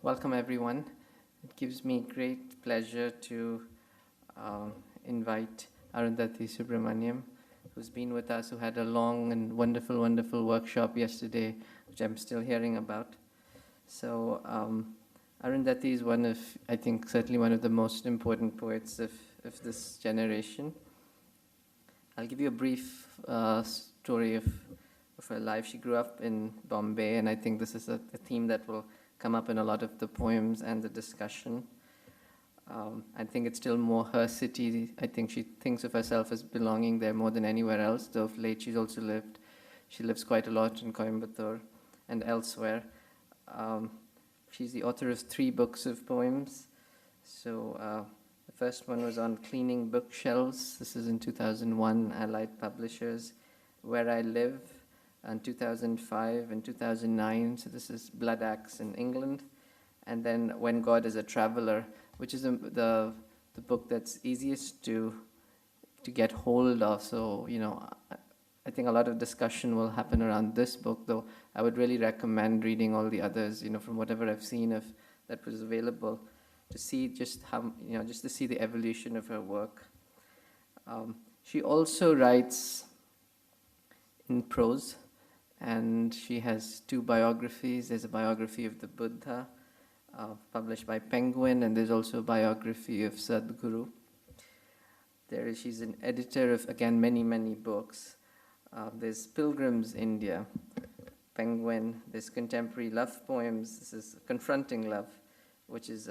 Welcome everyone. It gives me great pleasure to invite Arundhathi Subramaniam, who's been with us, who had a long and wonderful workshop yesterday, which I'm still hearing about. So Arundhathi is I think, certainly one of the most important poets of this generation. I'll give you a brief story of her life. She grew up in Bombay, and I think this is a theme that will come up in a lot of the poems and the discussion. I think it's still more her city. I think she thinks of herself as belonging there more than anywhere else, though of late she lives quite a lot in Coimbatore and elsewhere. She's the author of 3 books of poems. So the first one was on cleaning bookshelves. This is in 2001, Allied Publishers. Where I Live, in 2005 and 2009, so this is Blood Axe in England. And then When God is a Traveler, which is the book that's easiest to get hold of. So, I think a lot of discussion will happen around this book, though I would really recommend reading all the others, from whatever I've seen of that was available, to see just how, just to see the evolution of her work. She also writes in prose, and she has 2 biographies. There's a biography of the Buddha, published by Penguin, and there's also a biography of Sadhguru. She's an editor of, again, many books. There's Pilgrim's India, Penguin. There's Contemporary Love Poems. This is Confronting Love, which is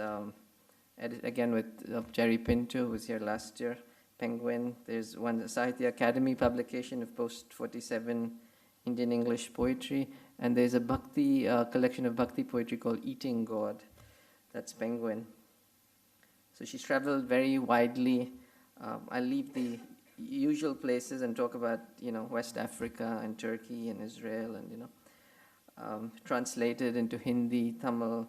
again with Jerry Pinto, who was here last year, Penguin. There's one Sahitya Academy publication of post-47 Indian English poetry, and there's a Bhakti collection of Bhakti poetry called Eating God. That's Penguin. So she's traveled very widely. I'll leave the usual places and talk about, West Africa and Turkey and Israel, and, translated into Hindi, Tamil,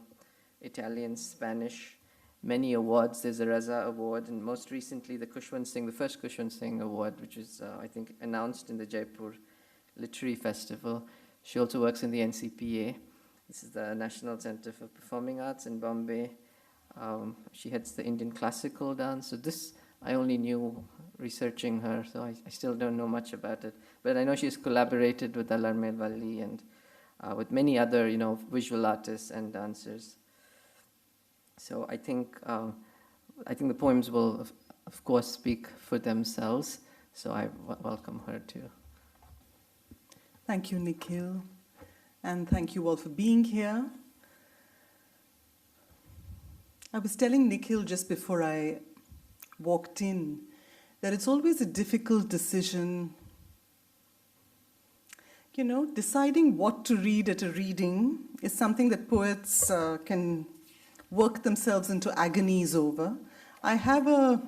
Italian, Spanish. Many awards. There's a Raza Award, and most recently the first Kushwant Singh Award, which is, I think, announced in the Jaipur Literary Festival. She also works in the NCPA. This is the National Centre for Performing Arts in Bombay. She heads the Indian classical dance. So this I only knew researching her, so I still don't know much about it. But I know she's collaborated with Alarmel Valli and with many other, visual artists and dancers. So I think the poems will, of course, speak for themselves. So I welcome her too. Thank you, Nikhil, and thank you all for being here. I was telling Nikhil just before I walked in that it's always a difficult decision. Deciding what to read at a reading is something that poets can work themselves into agonies over. I have a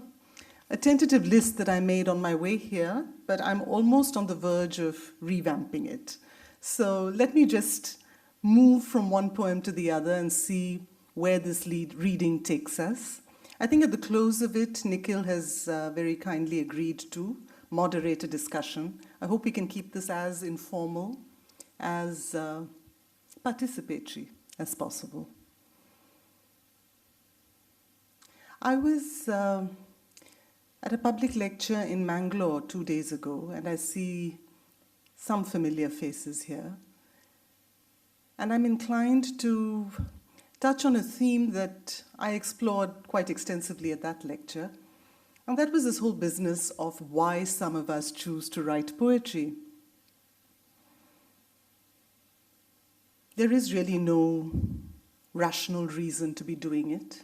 tentative list that I made on my way here, but I'm almost on the verge of revamping it. So let me just move from one poem to the other and see where this reading takes us. I think at the close of it, Nikhil has very kindly agreed to moderate a discussion. I hope we can keep this as informal, as participatory as possible. I was at a public lecture in Mangalore 2 days ago, and I see some familiar faces here. And I'm inclined to touch on a theme that I explored quite extensively at that lecture, and that was this whole business of why some of us choose to write poetry. There is really no rational reason to be doing it.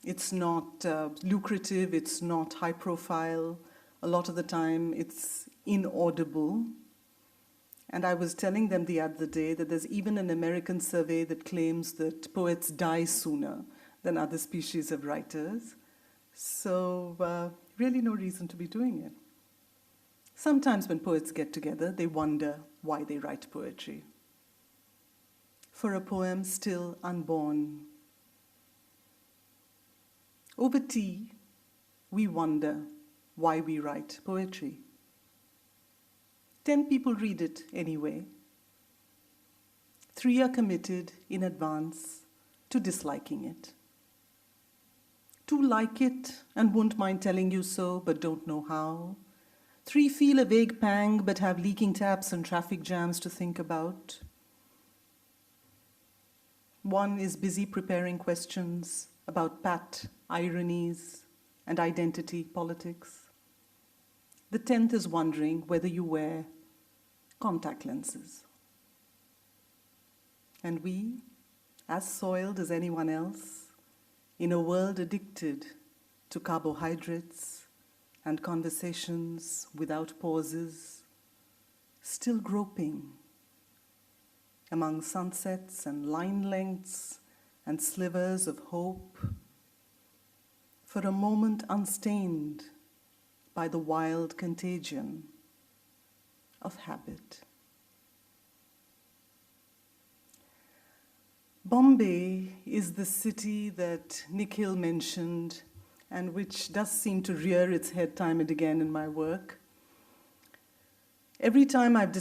It's not lucrative, it's not high profile. A lot of the time it's inaudible. And I was telling them the other day that there's even an American survey that claims that poets die sooner than other species of writers. So really no reason to be doing it. Sometimes when poets get together, they wonder why they write poetry. For a poem still unborn, over tea, we wonder why we write poetry. 10 people read it anyway. 3 are committed in advance. to disliking it. Two like it and won't mind telling you so, but don't know how. Three feel a vague pang, but have leaking taps and traffic jams to think about. One is busy preparing questions about pat, ironies, and identity politics. The 10th is wondering whether you wear contact lenses. And we, as soiled as anyone else, in a world addicted to carbohydrates and conversations without pauses, still groping among sunsets and line lengths and slivers of hope, for a moment unstained by the wild contagion of habit. Bombay is the city that Nikhil mentioned and which does seem to rear its head time and again in my work. Every time I've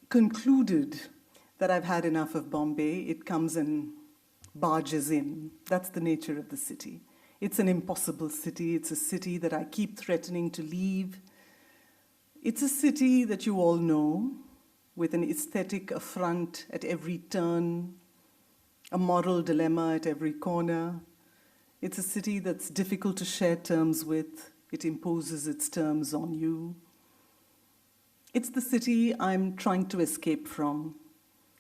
concluded that I've had enough of Bombay, it comes and barges in. That's the nature of the city. It's an impossible city. It's a city that I keep threatening to leave. It's a city that you all know, with an aesthetic affront at every turn, a moral dilemma at every corner. It's a city that's difficult to share terms with. It imposes its terms on you. It's the city I'm trying to escape from.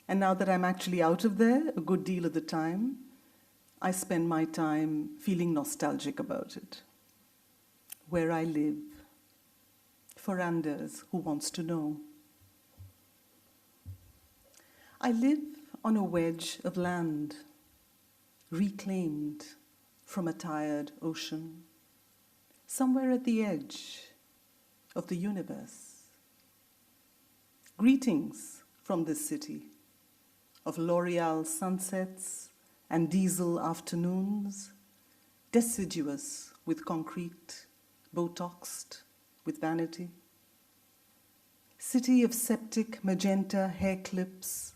And now that I'm actually out of there a good deal of the time, I spend my time feeling nostalgic about it. Where I live. For Anders, who wants to know. I live on a wedge of land, reclaimed from a tired ocean, somewhere at the edge of the universe. Greetings from this city of L'Oreal sunsets and diesel afternoons, deciduous with concrete, botoxed with vanity. City of septic magenta hair clips,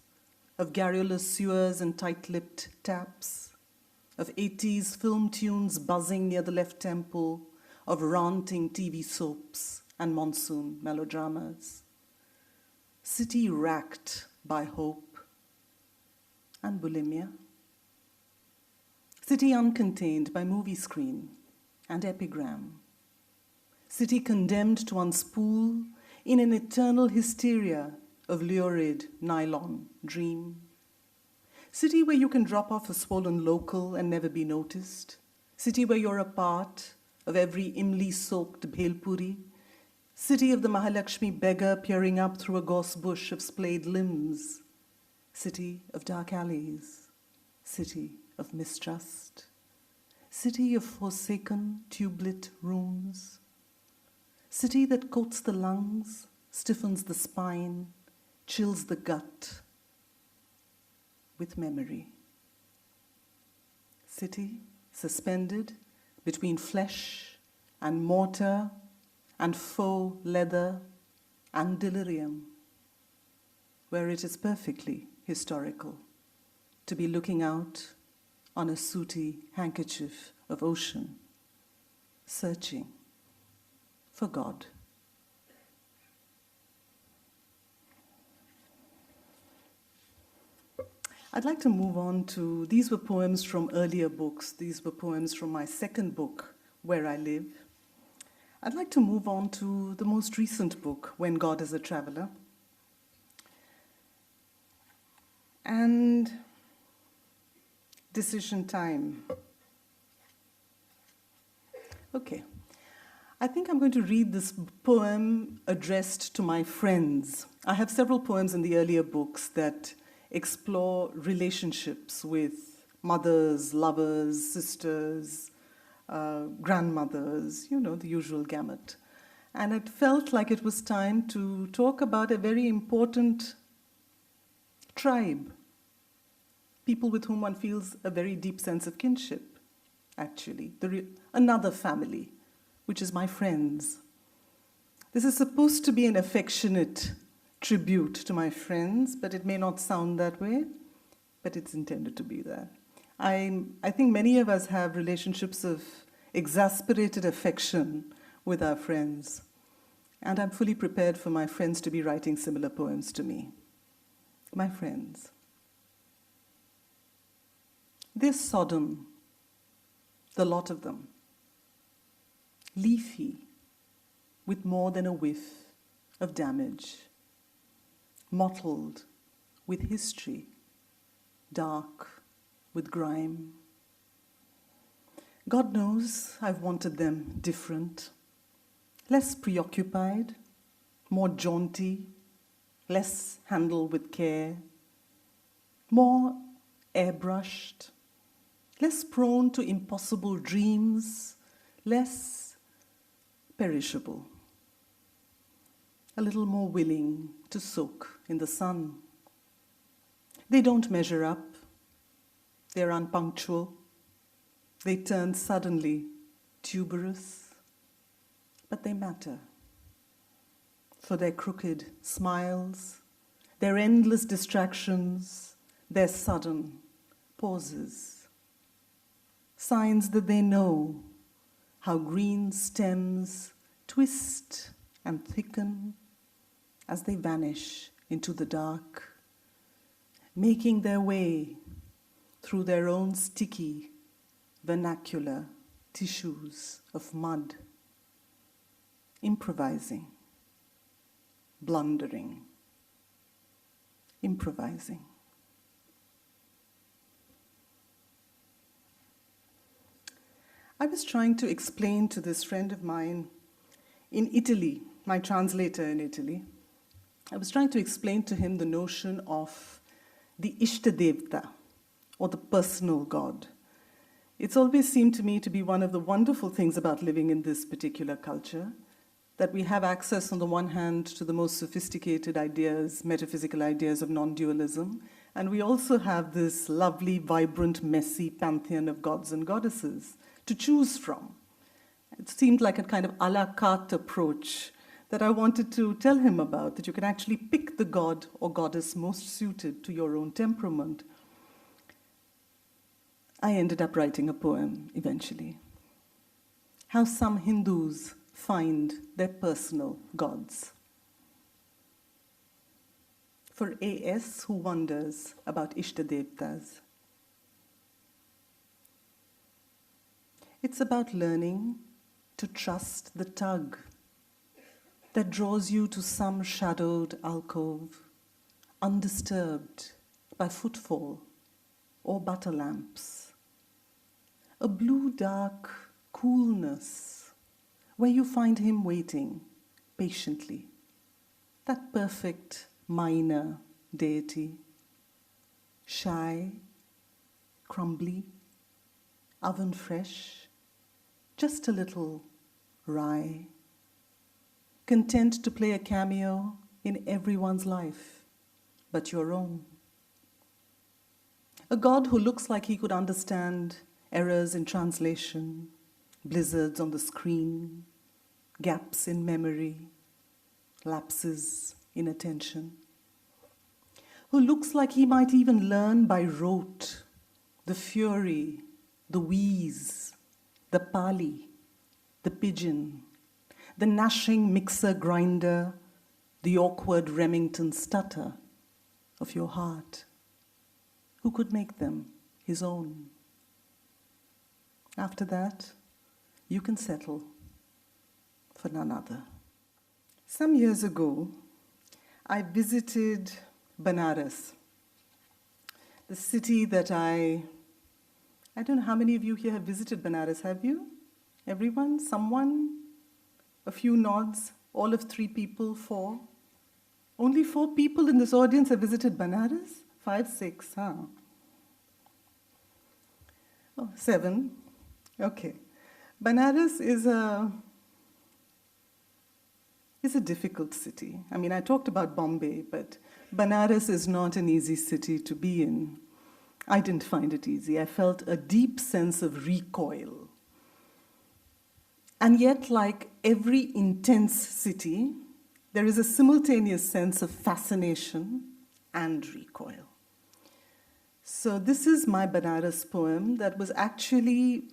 of garrulous sewers and tight-lipped taps, of 80s film tunes buzzing near the left temple, of ranting TV soaps and monsoon melodramas. City racked by hope and bulimia. City uncontained by movie screen and epigram. City condemned to unspool in an eternal hysteria of lurid nylon dream. City where you can drop off a swollen local and never be noticed. City where you're a part of every imli-soaked bhelpuri. City of the Mahalakshmi beggar peering up through a gorse bush of splayed limbs. City of dark alleys. City of mistrust. City of forsaken tubelit rooms. City that coats the lungs, stiffens the spine, chills the gut with memory. City suspended between flesh and mortar and faux leather and delirium, where it is perfectly historical to be looking out on a sooty handkerchief of ocean, searching for God. I'd like to move on to, these were poems from earlier books. These were poems from my second book, Where I Live. I'd like to move on to the most recent book, When God is a Traveler. And decision time. Okay. I think I'm going to read this poem addressed to my friends. I have several poems in the earlier books that explore relationships with mothers, lovers, sisters, grandmothers, you know, the usual gamut. And it felt like it was time to talk about a very important tribe, people with whom one feels a very deep sense of kinship, actually, another family, which is my friends. This is supposed to be an affectionate tribute to my friends, but it may not sound that way. but it's intended to be that. I think many of us have relationships of exasperated affection with our friends, and I'm fully prepared for my friends to be writing similar poems to me. My friends. They're sodden, the lot of them. Leafy, with more than a whiff of damage. Mottled with history, dark with grime. God knows I've wanted them different, less preoccupied, more jaunty, less handled with care, more airbrushed, less prone to impossible dreams, less perishable, a little more willing to soak in the sun. They don't measure up, they're unpunctual, they turn suddenly tuberous, but they matter. For their crooked smiles, their endless distractions, their sudden pauses. Signs that they know how green stems twist and thicken as they vanish into the dark, making their way through their own sticky, vernacular tissues of mud, improvising, blundering, improvising. I was trying to explain to this friend of mine in Italy, my translator in Italy, I was trying to explain to him the notion of the Ishtadevta, or the personal God. It's always seemed to me to be one of the wonderful things about living in this particular culture, that we have access on the one hand to the most sophisticated ideas, metaphysical ideas of non-dualism, and we also have this lovely, vibrant, messy pantheon of gods and goddesses to choose from. It seemed like a kind of a la carte approach that I wanted to tell him about, that you can actually pick the god or goddess most suited to your own temperament. I ended up writing a poem eventually. How some Hindus find their personal gods. For A.S. who wonders about Ishtadevtas. It's about learning to trust the tug that draws you to some shadowed alcove, undisturbed by footfall or butter lamps. A blue dark coolness where you find him waiting patiently, that perfect minor deity, shy, crumbly, oven fresh, just a little wry, content to play a cameo in everyone's life but your own. A God who looks like he could understand errors in translation, blizzards on the screen, gaps in memory, lapses in attention. Who looks like he might even learn by rote the fury, the wheeze, the pali, the pigeon, the gnashing mixer grinder, the awkward Remington stutter of your heart. Who could make them his own? After that, you can settle for none other. Some years ago, I visited Banaras, the city that I don't know how many of you here have visited Banaras, have you? Everyone? Someone? A few nods? All of 3 people? 4? Only 4 people in this audience have visited Banaras? 5, 6, huh? Oh, 7. Okay. Banaras is a difficult city. I mean, I talked about Bombay, but Banaras is not an easy city to be in. I didn't find it easy. I felt a deep sense of recoil. And yet, like every intense city, there is a simultaneous sense of fascination and recoil. So this is my Banaras poem that was actually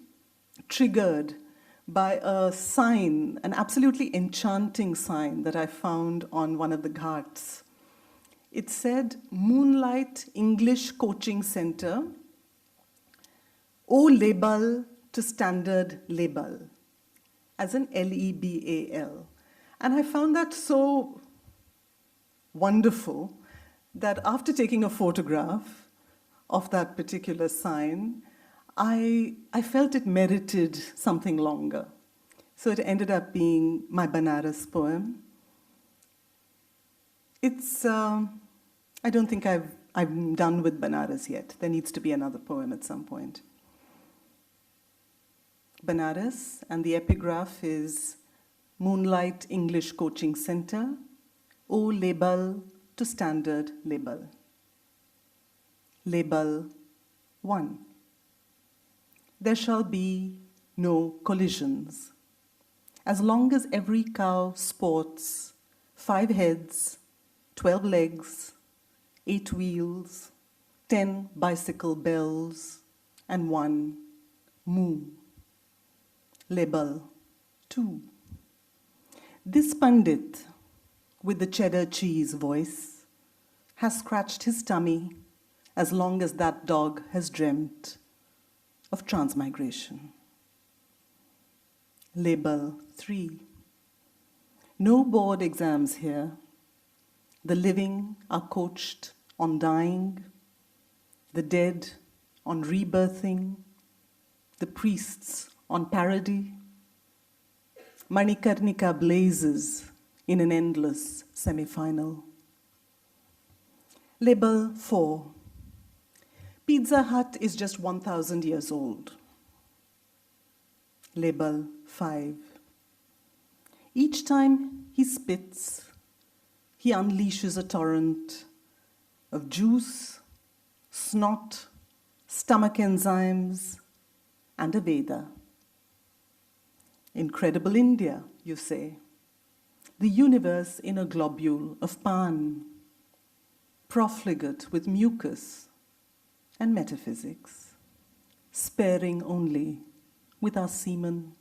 triggered by a sign, an absolutely enchanting sign that I found on one of the ghats. It said, Moonlight English Coaching Centre, O Label to Standard Label, as an Lebal. And I found that so wonderful that after taking a photograph of that particular sign, I felt it merited something longer. So it ended up being my Banaras poem. It's, I don't think I'm done with Banaras yet. There needs to be another poem at some point. Banaras, and the epigraph is Moonlight English Coaching Centre, O Label to Standard Label. Label 1. There shall be no collisions. As long as every cow sports 5 heads, 12 legs, 8 wheels, 10 bicycle bells, and 1 moo. Label 2. This Pandit, with the cheddar cheese voice, has scratched his tummy as long as that dog has dreamt of transmigration. Label 3. No board exams here. The living are coached on dying, the dead on rebirthing, the priests on parody. Manikarnika blazes in an endless semi-final. Label 4. Pizza Hut is just 1,000 years old. Label 5. Each time he spits, he unleashes a torrent of juice, snot, stomach enzymes, and a Veda. Incredible India, you say. The universe in a globule of pan, profligate with mucus and metaphysics, sparing only with our semen.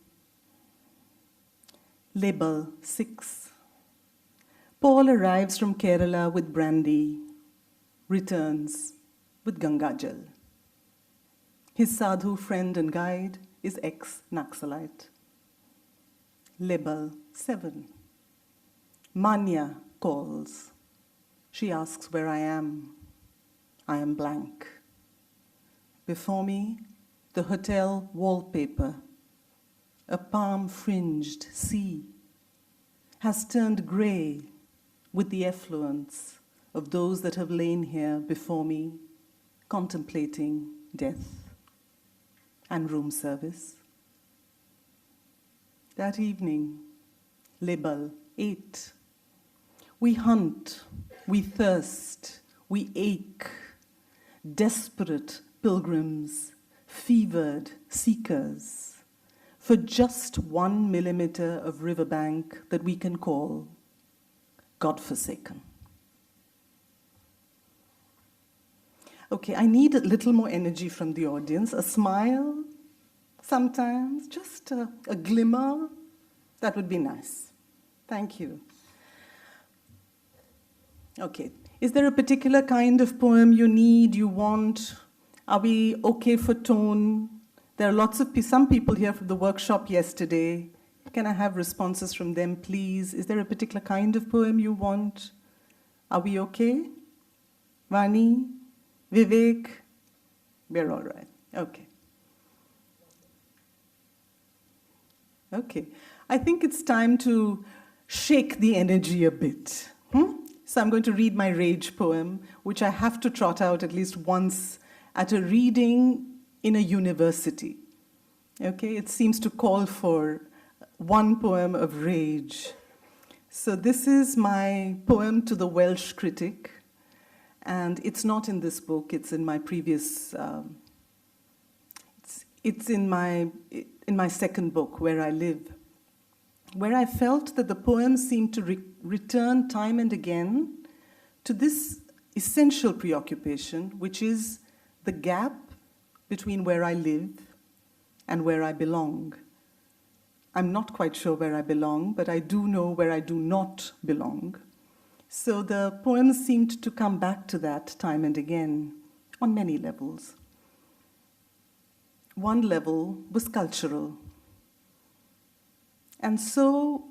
Label 6. Paul arrives from Kerala with brandy, returns with Gangajal. His sadhu friend and guide is ex-Naxalite. Label 7. Manya calls. She asks where I am. I am blank. Before me, the hotel wallpaper, a palm-fringed sea, has turned grey with the effluence of those that have lain here before me, contemplating death and room service. That evening, label 8. We hunt, we thirst, we ache, desperate pilgrims, fevered seekers, for just 1 millimeter of riverbank that we can call godforsaken. Okay, I need a little more energy from the audience, a smile sometimes, just a glimmer. That would be nice. Thank you. Okay, is there a particular kind of poem you need, you want? Are we okay for tone? There are lots of some people here from the workshop yesterday. Can I have responses from them, please? Is there a particular kind of poem you want? Are we okay? Vani? Vivek? We're all right. Okay. Okay. I think it's time to shake the energy a bit. So I'm going to read my rage poem, which I have to trot out at least once at a reading in a university. Okay, it seems to call for one poem of rage. So this is my poem to the Welsh critic, and it's not in this book, it's in my previous, it's in my second book, Where I Live, where I felt that the poem seemed to return time and again to this essential preoccupation, which is the gap between where I live and where I belong. I'm not quite sure where I belong, but I do know where I do not belong. So the poems seemed to come back to that time and again on many levels. One level was cultural. And so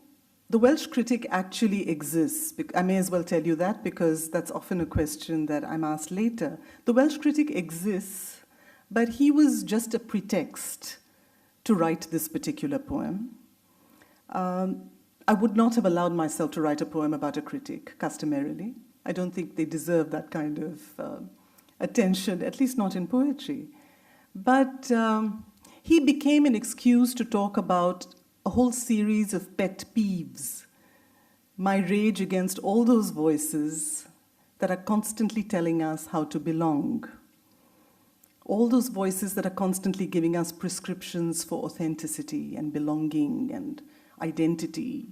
the Welsh critic actually exists. I may as well tell you that because that's often a question that I'm asked later. The Welsh critic exists, but he was just a pretext to write this particular poem. I would not have allowed myself to write a poem about a critic, customarily. I don't think they deserve that kind of attention, at least not in poetry. But he became an excuse to talk about a whole series of pet peeves, my rage against all those voices that are constantly telling us how to belong, all those voices that are constantly giving us prescriptions for authenticity and belonging and identity,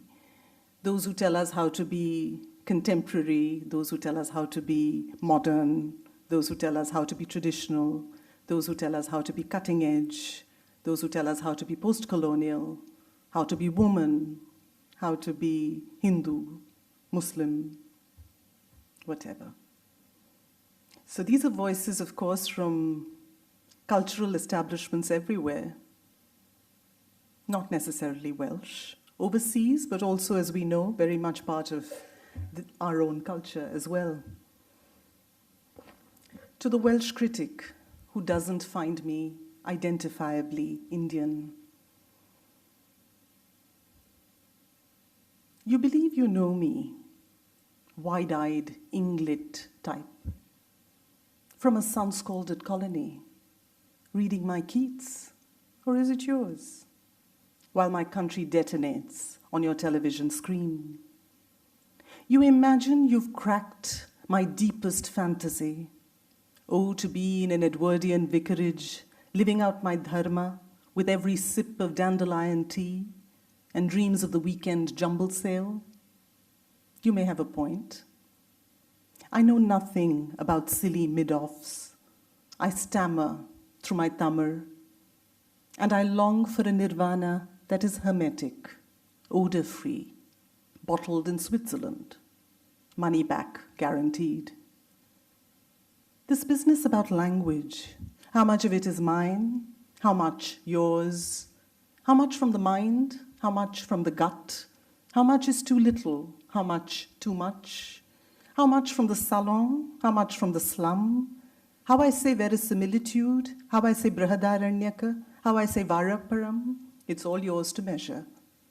those who tell us how to be contemporary, those who tell us how to be modern, those who tell us how to be traditional, those who tell us how to be cutting edge, those who tell us how to be post-colonial, how to be woman, how to be Hindu, Muslim, whatever. So these are voices, of course, from cultural establishments everywhere, not necessarily Welsh, overseas, but also, as we know, very much part of our own culture as well. To the Welsh critic who doesn't find me identifiably Indian, you believe you know me, wide-eyed, Inglit type, from a sun-scalded colony, reading my Keats, or is it yours, while my country detonates on your television screen? You imagine you've cracked my deepest fantasy, oh, to be in an Edwardian vicarage, living out my dharma with every sip of dandelion tea, and dreams of the weekend jumble sale? You may have a point. I know nothing about silly mid-offs. I stammer through my Tamil, and I long for a nirvana that is hermetic, odor-free, bottled in Switzerland, money back guaranteed. This business about language, how much of it is mine, how much yours, how much from the mind, how much from the gut, how much is too little, how much too much, how much from the salon, how much from the slum, how I say verisimilitude, how I say Brihadaranyaka, how I say Varaparam, it's all yours to measure.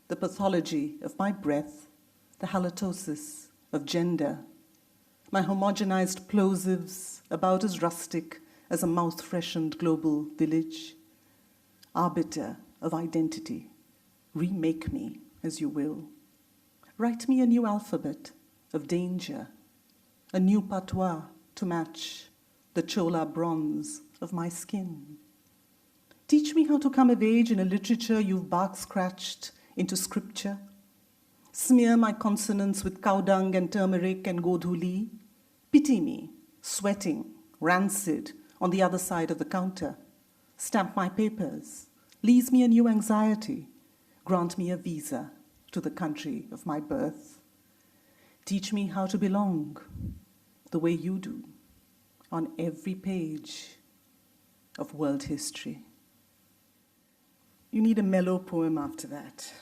The pathology of my breath, the halitosis of gender, my homogenized plosives about as rustic as a mouth-freshened global village, arbiter of identity. Remake me as you will. Write me a new alphabet of danger, a new patois to match the chola bronze of my skin. Teach me how to come of age in a literature you've bark-scratched into scripture. Smear my consonants with cow dung and turmeric and godhuli. Pity me, sweating, rancid, on the other side of the counter. Stamp my papers. Lease me a new anxiety. Grant me a visa to the country of my birth. Teach me how to belong, the way you do, on every page of world history. You need a mellow poem after that.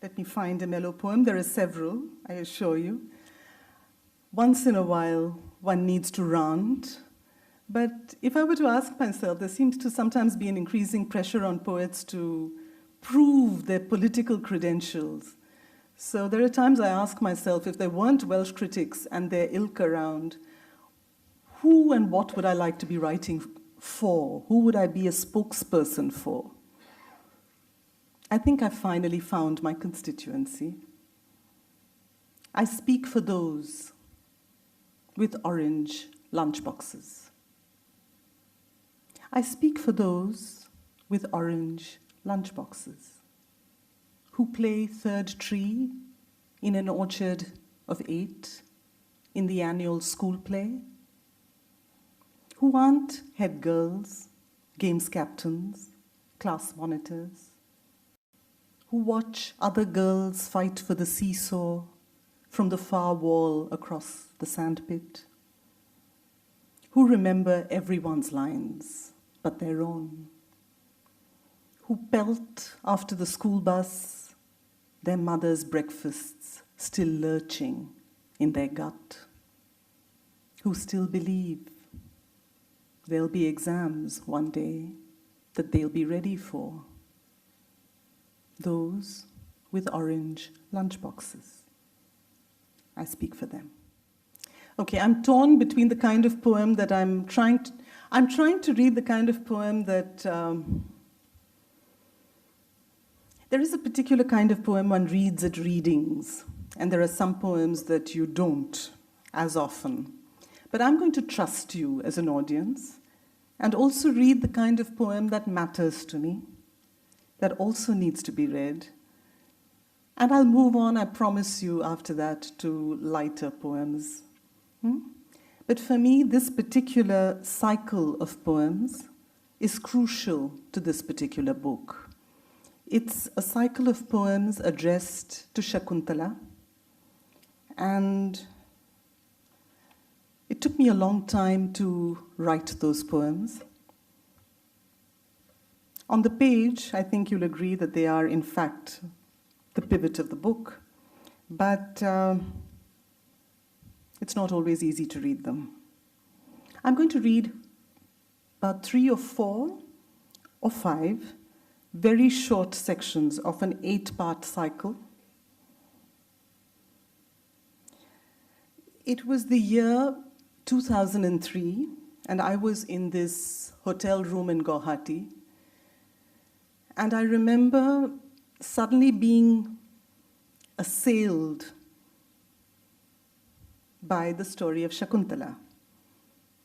Let me find a mellow poem. There are several, I assure you. Once in a while, one needs to rant. But if I were to ask myself, there seems to sometimes be an increasing pressure on poets to prove their political credentials. So there are times I ask myself, if there weren't Welsh critics and their ilk around, who and what would I like to be writing for? Who would I be a spokesperson for? I think I finally found my constituency. I speak for those with orange lunchboxes. I speak for those with orange lunchboxes who play third tree in an orchard of 8 in the annual school play, who aren't head girls, games captains, class monitors, who watch other girls fight for the seesaw from the far wall across the sandpit, who remember everyone's lines but their own, who pelt after the school bus, their mother's breakfasts still lurching in their gut, who still believe there'll be exams one day that they'll be ready for, those with orange lunchboxes. I speak for them. Okay, I'm torn between the kind of poem that I'm trying to read the kind of poem that, there is a particular kind of poem one reads at readings, and there are some poems that you don't as often. But I'm going to trust you as an audience and also read the kind of poem that matters to me, that also needs to be read. And I'll move on, I promise you, after that, to lighter poems. But for me, this particular cycle of poems is crucial to this particular book. It's a cycle of poems addressed to Shakuntala, and it took me a long time to write those poems. On the page, I think you'll agree that they are, in fact, the pivot of the book, but it's not always easy to read them. I'm going to read about 3 or 4 or 5 very short sections of an 8-part cycle. It was the year 2003, and I was in this hotel room in Guwahati, and I remember suddenly being assailed by the story of Shakuntala.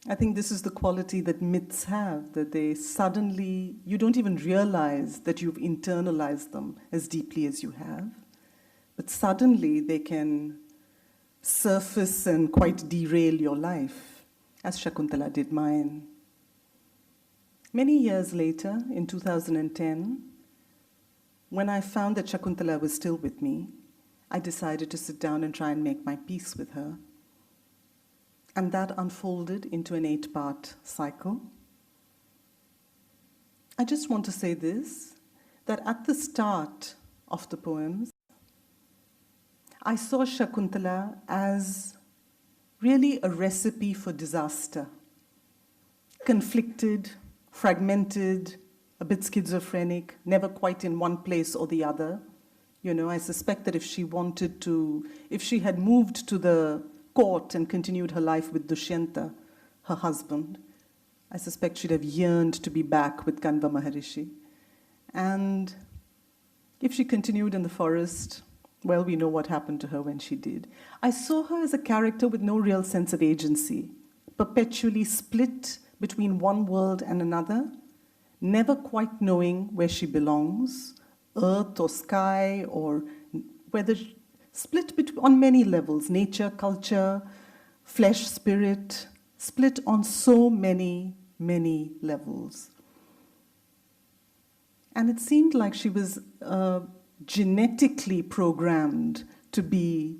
I think this is the quality that myths have, that they suddenly, you don't even realize that you've internalized them as deeply as you have, but suddenly they can surface and quite derail your life, as Shakuntala did mine. Many years later, in 2010, when I found that Shakuntala was still with me, I decided to sit down and try and make my peace with her. And that unfolded into an 8-part cycle. I just want to say this, that at the start of the poems, I saw Shakuntala as really a recipe for disaster. Conflicted, fragmented, a bit schizophrenic, never quite in one place or the other. You know, I suspect that if she had moved to the court and continued her life with Dushyanta, her husband, I suspect she'd have yearned to be back with Kanva Maharishi. And if she continued in the forest, well, we know what happened to her when she did. I saw her as a character with no real sense of agency, perpetually split between one world and another, never quite knowing where she belongs, earth or sky, or whether split on many levels, nature, culture, flesh, spirit, split on so many, many levels. And it seemed like she was genetically programmed to be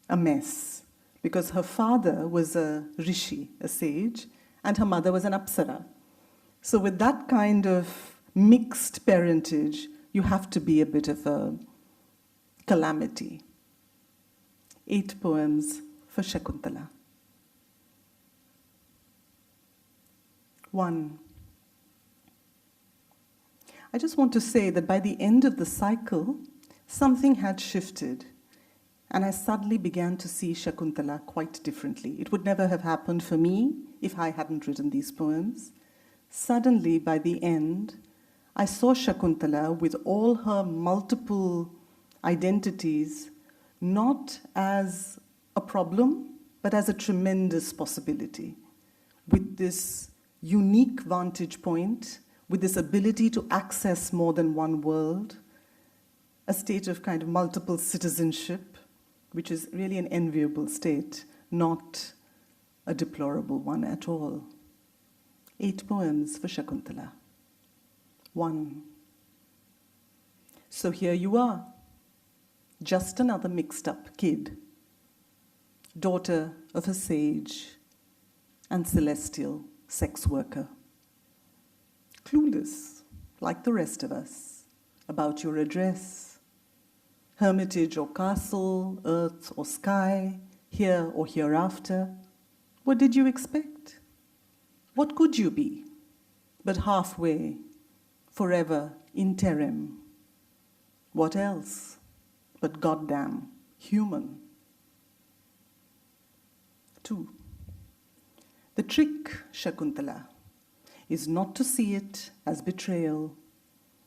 a mess, because her father was a rishi, a sage, and her mother was an apsara. So with that kind of mixed parentage, you have to be a bit of a calamity. 8 poems for Shakuntala. 1. I just want to say that by the end of the cycle, something had shifted, and I suddenly began to see Shakuntala quite differently. It would never have happened for me if I hadn't written these poems. Suddenly, by the end, I saw Shakuntala with all her multiple identities, not as a problem, but as a tremendous possibility, with this unique vantage point, with this ability to access more than one world, a state of kind of multiple citizenship, which is really an enviable state, not a deplorable one at all. 8 poems for Shakuntala. 1. So here you are, just another mixed-up kid, daughter of a sage and celestial sex worker. Clueless, like the rest of us, about your address, hermitage or castle, earth or sky, here or hereafter. What did you expect? What could you be but halfway, forever interim? What else but goddamn human? 2. The trick, Shakuntala, is not to see it as betrayal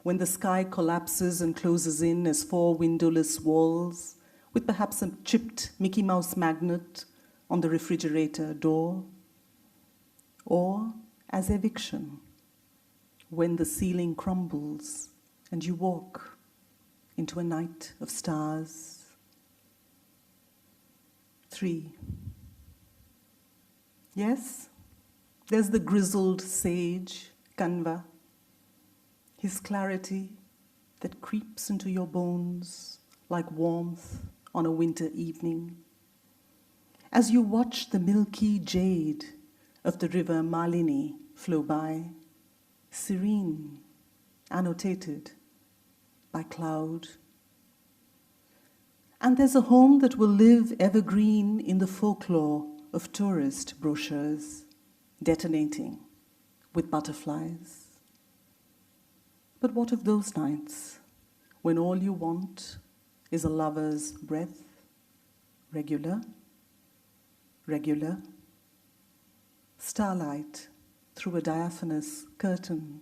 when the sky collapses and closes in as 4 windowless walls with perhaps a chipped Mickey Mouse magnet on the refrigerator door, or as eviction when the ceiling crumbles and you walk into a night of stars. 3. Yes, there's the grizzled sage, Kanva, his clarity that creeps into your bones like warmth on a winter evening. As you watch the milky jade of the river Malini flow by, serene, annotated by cloud. And there's a home that will live evergreen in the folklore of tourist brochures, detonating with butterflies. But what of those nights when all you want is a lover's breath, regular, regular, starlight through a diaphanous curtain,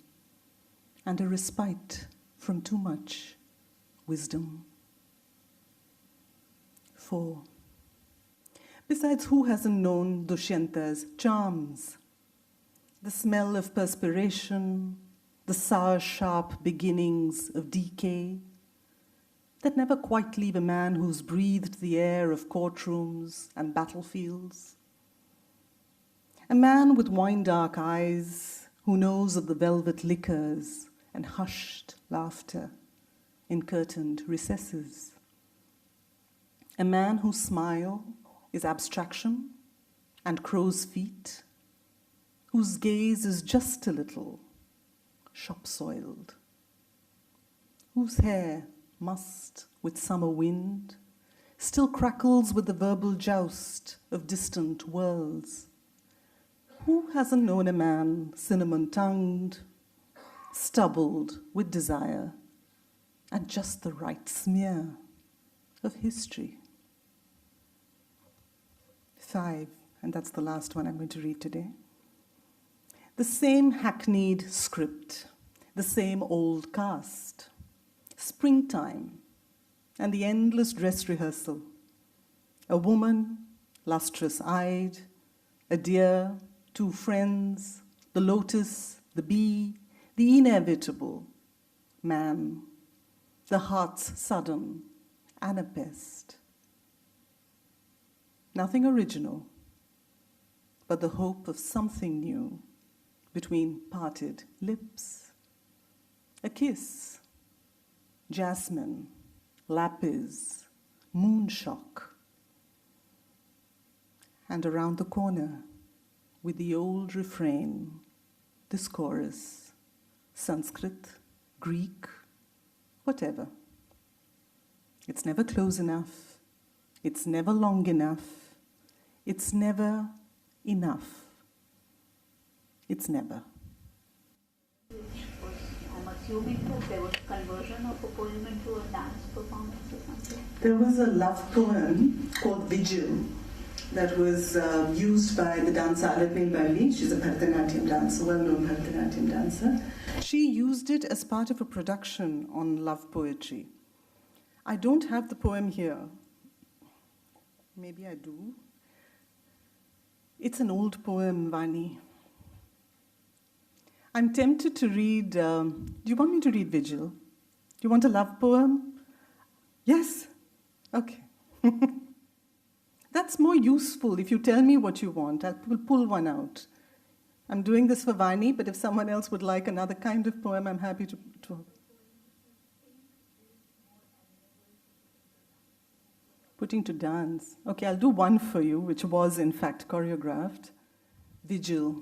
and a respite from too much wisdom? 4. Besides, who hasn't known Dushyanta's charms? The smell of perspiration, the sour, sharp beginnings of decay that never quite leave a man who's breathed the air of courtrooms and battlefields. A man with wine-dark eyes who knows of the velvet liquors and hushed laughter in curtained recesses. A man whose smile is abstraction and crow's feet, whose gaze is just a little shop-soiled, whose hair, mussed with summer wind, still crackles with the verbal joust of distant worlds. Who hasn't known a man cinnamon-tongued, stubbled with desire, and just the right smear of history? 5, and that's the last one I'm going to read today. The same hackneyed script, the same old cast, springtime, and the endless dress rehearsal. A woman, lustrous-eyed, a deer, 2 friends, the lotus, the bee, the inevitable, man, the heart's sudden, and a pest. Nothing original, but the hope of something new between parted lips. A kiss, jasmine, lapis, moonshock. And around the corner, with the old refrain, this chorus, Sanskrit, Greek, whatever. It's never close enough. It's never long enough. It's never enough. It's never. I'm assuming that there was conversion of a poem into a dance performance or something. There was a love poem called Vigil that was used by the dancer Alatni Bali. She's a Bharatanatyam dancer, well-known Bharatanatyam dancer. She used it as part of a production on love poetry. I don't have the poem here. Maybe I do. It's an old poem, Vani. I'm tempted to read, do you want me to read Vigil? Do you want a love poem? Yes? Okay. That's more useful. If you tell me what you want, I will pull one out. I'm doing this for Vani, but if someone else would like another kind of poem, I'm happy to. Putting to dance. Okay, I'll do one for you, which was in fact choreographed. Vigil.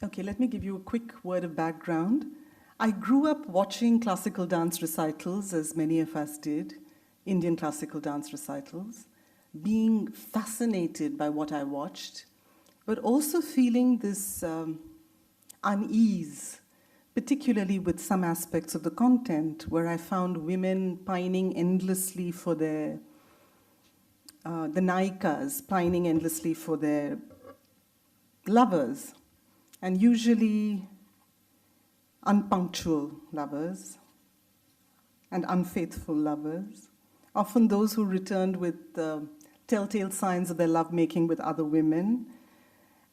Okay, let me give you a quick word of background. I grew up watching classical dance recitals, as many of us did, Indian classical dance recitals, being fascinated by what I watched, but also feeling this unease, particularly with some aspects of the content, where I found women pining endlessly for their, the nayikas pining endlessly for their lovers, and usually unpunctual lovers and unfaithful lovers, often those who returned with telltale signs of their lovemaking with other women.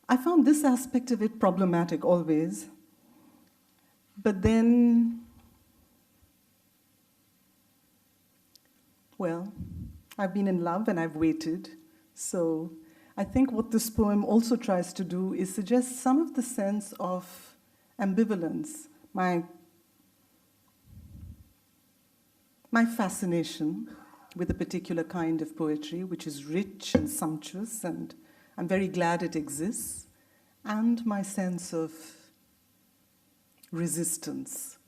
I found this aspect of it problematic always. But then, well, I've been in love and I've waited. So I think what this poem also tries to do is suggest some of the sense of ambivalence, my fascination with a particular kind of poetry, which is rich and sumptuous, and I'm very glad it exists, and my sense of resistance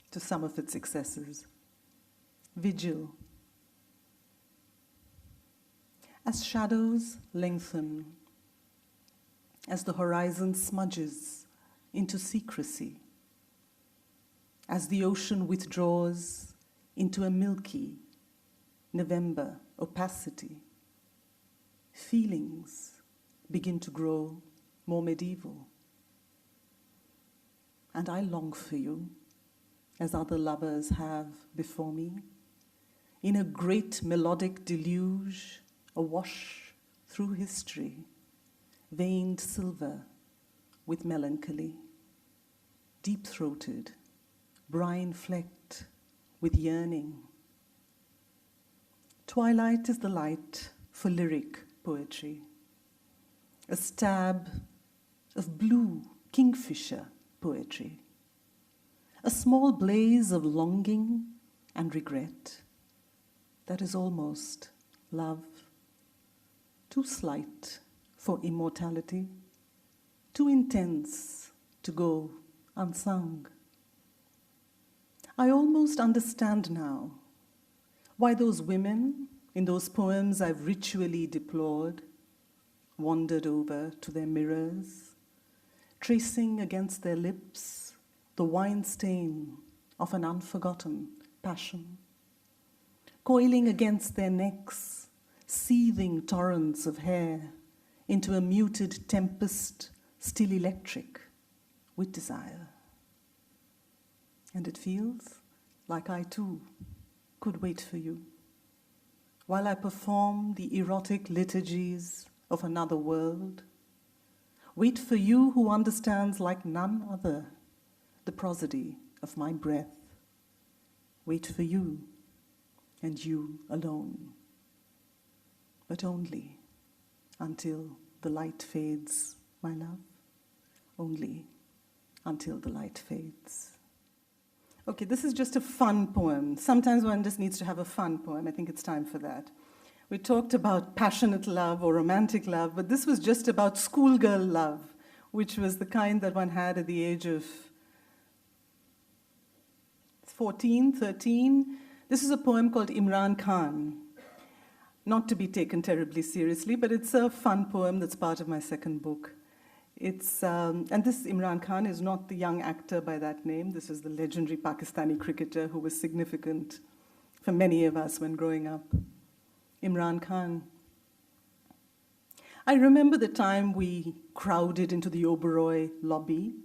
to some of its excesses. Vigil. As shadows lengthen, as the horizon smudges into secrecy, as the ocean withdraws into a milky November opacity, feelings begin to grow more medieval. And I long for you, as other lovers have before me, in a great melodic deluge awash through history, veined silver with melancholy, deep-throated, brine-flecked with yearning. Twilight is the light for lyric poetry, a stab of blue kingfisher poetry, a small blaze of longing and regret that is almost love, too slight for immortality, too intense to go unsung. I almost understand now why those women in those poems I've ritually deplored wandered over to their mirrors, tracing against their lips the wine stain of an unforgotten passion, coiling against their necks seething torrents of hair into a muted tempest still electric with desire. And it feels like I too could wait for you while I perform the erotic liturgies of another world. Wait for you who understands like none other the prosody of my breath. Wait for you and you alone, but only until the light fades, my love, only until the light fades. Okay, this is just a fun poem. Sometimes one just needs to have a fun poem. I think it's time for that. We talked about passionate love or romantic love, but this was just about schoolgirl love, which was the kind that one had at the age of 14, 13. This is a poem called Imran Khan. Not to be taken terribly seriously, but it's a fun poem that's part of my second book. And this Imran Khan is not the young actor by that name. This is the legendary Pakistani cricketer who was significant for many of us when growing up. Imran Khan. I remember the time we crowded into the Oberoi lobby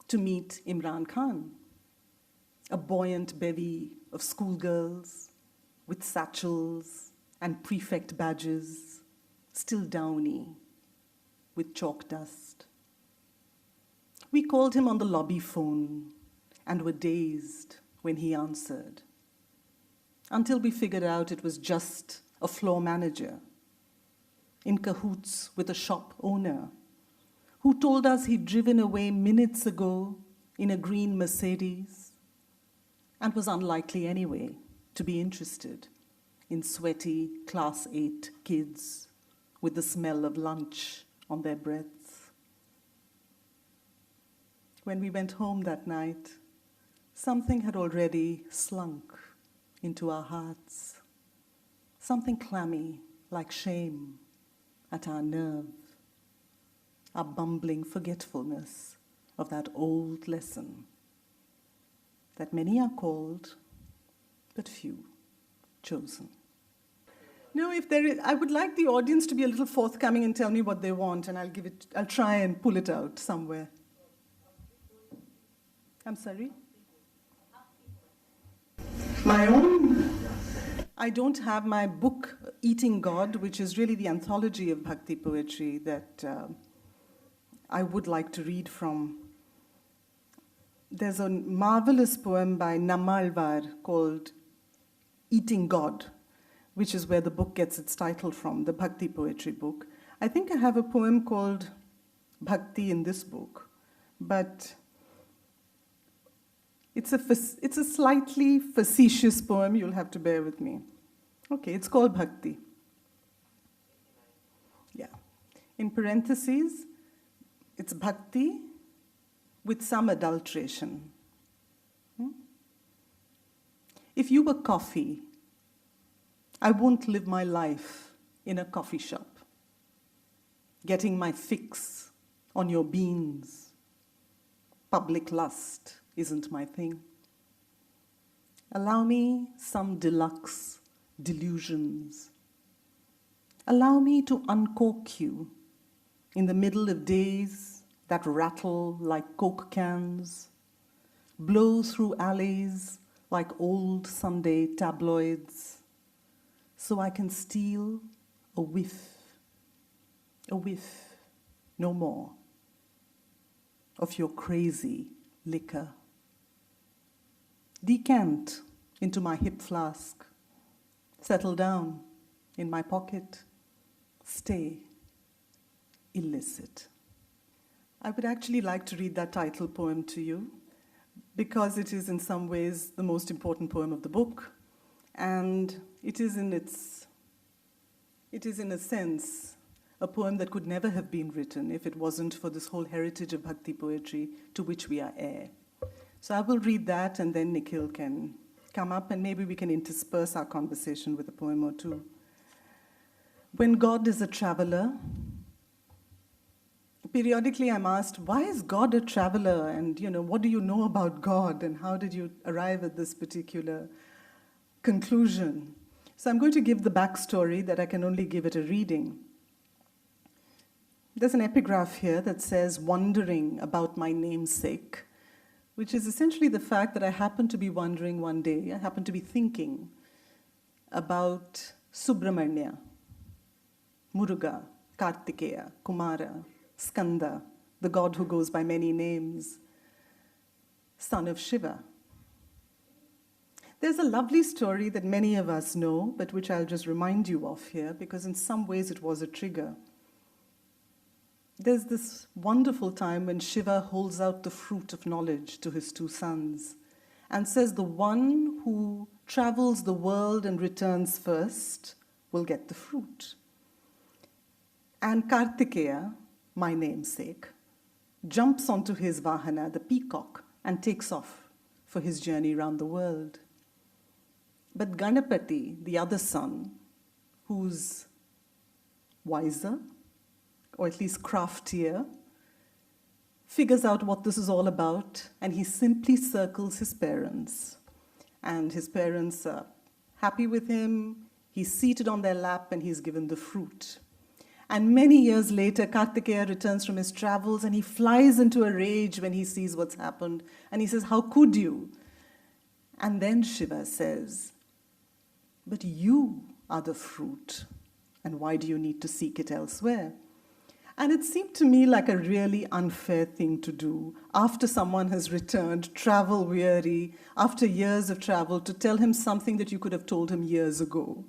to meet Imran Khan, a buoyant bevy of schoolgirls with satchels and prefect badges, still downy with chalk dust. We called him on the lobby phone and were dazed when he answered, until we figured out it was just a floor manager, in cahoots with a shop owner, who told us he'd driven away minutes ago in a green Mercedes and was unlikely anyway to be interested in sweaty Class 8 kids with the smell of lunch on their breaths. When we went home that night, something had already slunk into our hearts, something clammy like shame at our nerve, a bumbling forgetfulness of that old lesson that many are called, but few chosen. No, if there is, I would like the audience to be a little forthcoming and tell me what they want, and I'll try and pull it out somewhere. I'm sorry? My own? I don't have my book, Eating God, which is really the anthology of Bhakti poetry that I would like to read from. There's a marvelous poem by Nammalvar called Eating God, which is where the book gets its title from, the Bhakti poetry book. I think I have a poem called Bhakti in this book, but it's a slightly facetious poem. You'll have to bear with me. Okay, it's called Bhakti. Yeah. In parentheses, it's Bhakti with some adulteration. If you were coffee, I won't live my life in a coffee shop, getting my fix on your beans. Public lust isn't my thing. Allow me some deluxe delusions. Allow me to uncork you in the middle of days that rattle like Coke cans, blow through alleys like old Sunday tabloids, so I can steal a whiff, no more, of your crazy liquor. Decant into my hip flask, settle down in my pocket, stay illicit. I would actually like to read that title poem to you because it is in some ways the most important poem of the book, and it is in a sense a poem that could never have been written if it wasn't for this whole heritage of Bhakti poetry to which we are heir. So I will read that, and then Nikhil can come up and maybe we can intersperse our conversation with a poem or two. When God is a traveler, periodically I'm asked, why is God a traveler? And, what do you know about God? And how did you arrive at this particular conclusion? So I'm going to give the backstory that I can only give at a reading. There's an epigraph here that says, wondering about my namesake, which is essentially the fact that I happened to be wondering one day, I happened to be thinking about Subramania, Muruga, Kartikeya, Kumara, Skanda, the god who goes by many names, son of Shiva. There's a lovely story that many of us know, but which I'll just remind you of here, because in some ways it was a trigger. There's this wonderful time when Shiva holds out the fruit of knowledge to his two sons and says the one who travels the world and returns first will get the fruit. And Kartikeya, my namesake, jumps onto his vahana, the peacock, and takes off for his journey around the world. But Ganapati, the other son, who's wiser, or at least craftier, figures out what this is all about, and he simply circles his parents. And his parents are happy with him, he's seated on their lap, and he's given the fruit. And many years later, Kartikeya returns from his travels, and he flies into a rage when he sees what's happened. And he says, how could you? And then Shiva says, but you are the fruit, and why do you need to seek it elsewhere? And it seemed to me like a really unfair thing to do after someone has returned, travel weary, after years of travel, to tell him something that you could have told him years ago.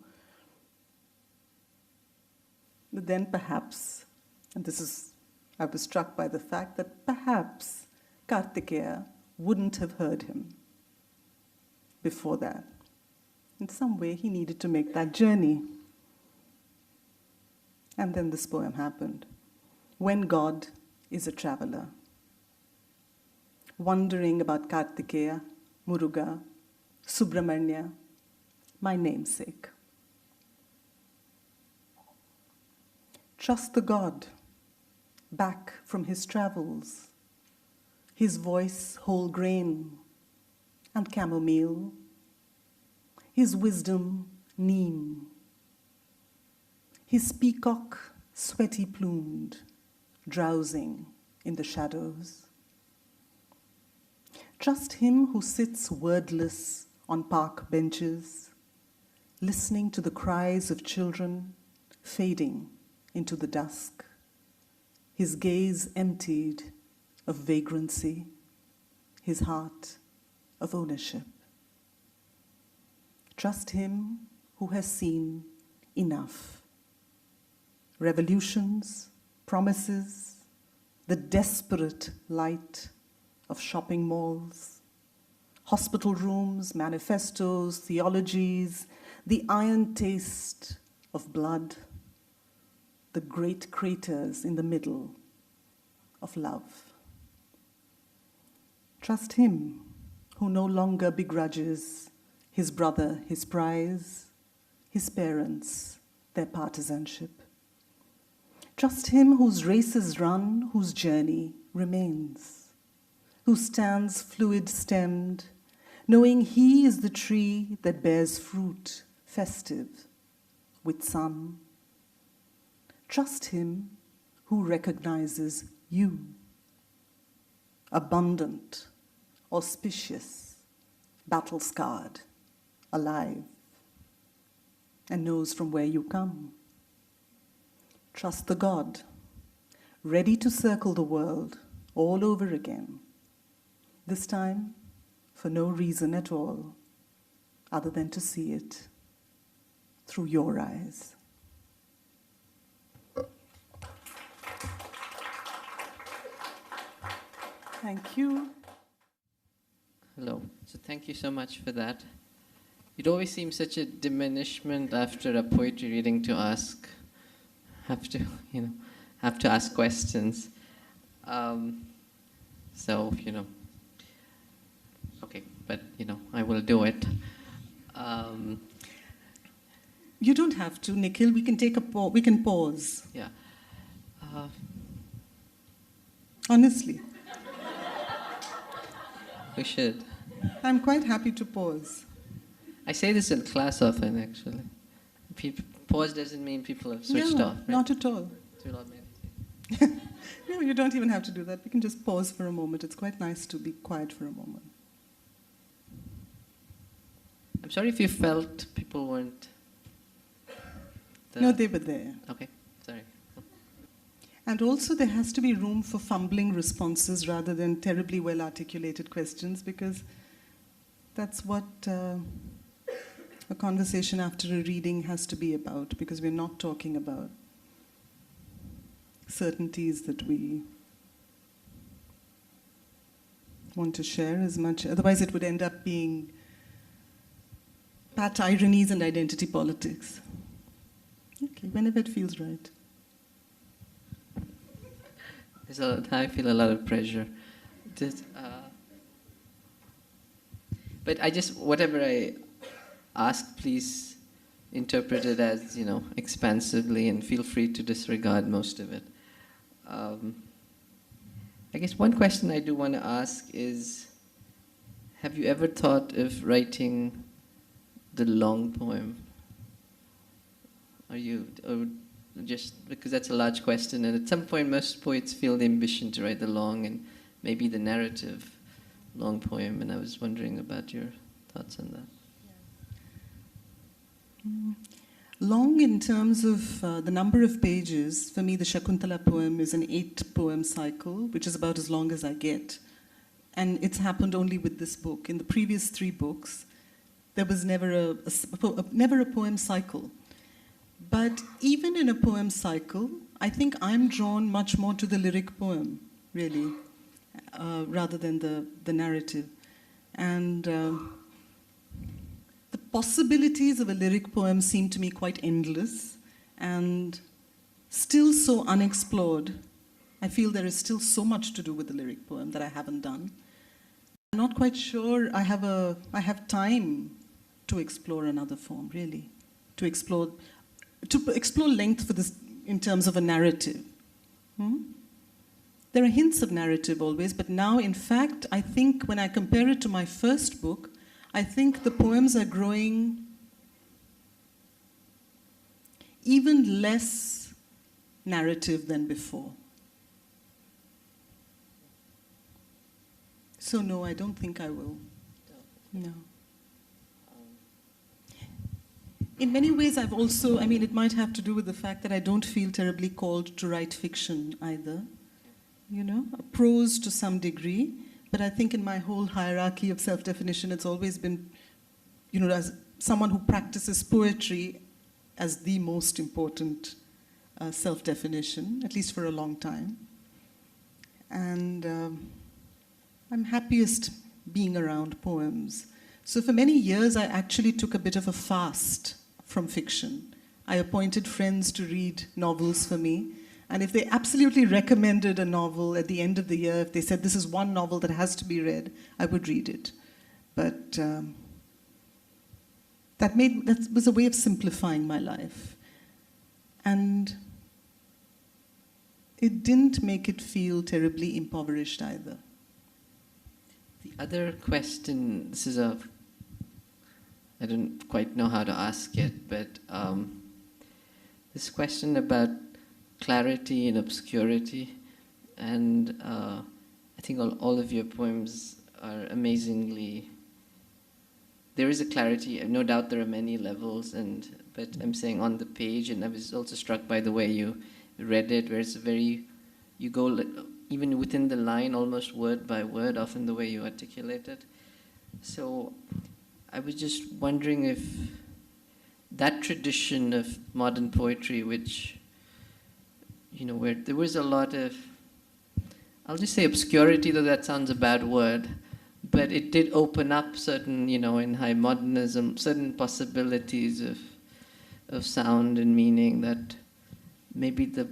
But then perhaps, and I was struck by the fact that perhaps Kartikeya wouldn't have heard him before that. In some way, he needed to make that journey. And then this poem happened. When God is a traveler, wondering about Kartikeya, Muruga, Subramanya, my namesake. Trust the God, back from his travels, his voice whole grain and chamomile, his wisdom neem, his peacock sweaty plumed, drowsing in the shadows. Trust him who sits wordless on park benches, listening to the cries of children fading into the dusk, his gaze emptied of vagrancy, his heart of ownership. Trust him who has seen enough. Revolutions, promises, the desperate light of shopping malls, hospital rooms, manifestos, theologies, the iron taste of blood, the great craters in the middle of love. Trust him who no longer begrudges his brother his prize, his parents their partisanship. Trust him whose race is run, whose journey remains, who stands fluid-stemmed, knowing he is the tree that bears fruit festive with sun. Trust him who recognizes you, abundant, auspicious, battle-scarred, alive, and knows from where you come. Trust the God, ready to circle the world all over again, this time for no reason at all, other than to see it through your eyes. Thank you. Hello. So thank you so much for that. It always seems such a diminishment after a poetry reading to have to ask questions. Okay, but I will do it. You don't have to, Nikhil. We can we can pause. Yeah. Honestly, We should. I'm quite happy to pause. I say this in class often, actually. Pause doesn't mean people have switched off. Right? Not at all. Do not meditate. No, you don't even have to do that. We can just pause for a moment. It's quite nice to be quiet for a moment. I'm sorry if you felt people weren't there. No, they were there. Okay, sorry. And also there has to be room for fumbling responses rather than terribly well-articulated questions, because that's what a conversation after a reading has to be about, because we're not talking about certainties that we want to share as much. Otherwise it would end up being pat ironies and identity politics. Okay, whenever it feels right. I feel a lot of pressure. But whatever I ask, please interpret it as, expansively, and feel free to disregard most of it. I guess one question I do want to ask is, have you ever thought of writing the long poem? Or just because that's a large question, and at some point most poets feel the ambition to write the long and maybe the narrative long poem, and I was wondering about your thoughts on that. Long in terms of the number of pages, for me the Shakuntala poem is an 8-poem cycle, which is about as long as I get. And it's happened only with this book. In the previous 3 books, there was never a poem cycle. But even in a poem cycle, I think I'm drawn much more to the lyric poem, really, rather than the narrative. And the possibilities of a lyric poem seem to me quite endless and still so unexplored. I feel there is still so much to do with the lyric poem that I haven't done. I'm not quite sure I have time to explore another form, really, to explore length for this in terms of a narrative. There are hints of narrative always, but now, in fact, I think when I compare it to my first book, I think the poems are growing even less narrative than before. So no, I don't think I will. No. In many ways, I've also, I mean, it might have to do with the fact that I don't feel terribly called to write fiction either. You know, prose to some degree, but I think in my whole hierarchy of self-definition, it's always been, you know, as someone who practices poetry as the most important self-definition, at least for a long time. And I'm happiest being around poems. So for many years, I actually took a bit of a fast from fiction. I appointed friends to read novels for me. And if they absolutely recommended a novel at the end of the year, if they said this is one novel that has to be read, I would read it. But that was a way of simplifying my life. And it didn't make it feel terribly impoverished either. The other question, this is I don't quite know how to ask it, but this question about clarity and obscurity, and I think all of your poems are amazingly, there is a clarity, no doubt there are many levels, but I'm saying on the page, and I was also struck by the way you read it, where it's you go even within the line, almost word by word, often the way you articulate it. So I was just wondering if that tradition of modern poetry, which, you know, where there was a lot of, I'll just say obscurity, though that sounds a bad word, but it did open up certain, you know, in high modernism, certain possibilities of sound and meaning that maybe the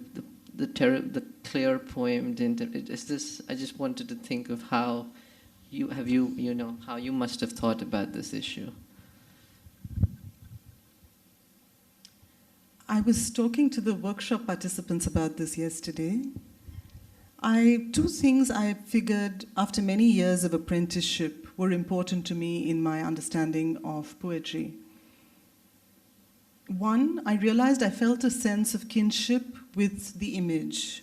clear poem didn't. I just wanted to think of how how you must have thought about this issue. I was talking to the workshop participants about this yesterday. Two things I figured after many years of apprenticeship were important to me in my understanding of poetry. One, I realized I felt a sense of kinship with the image.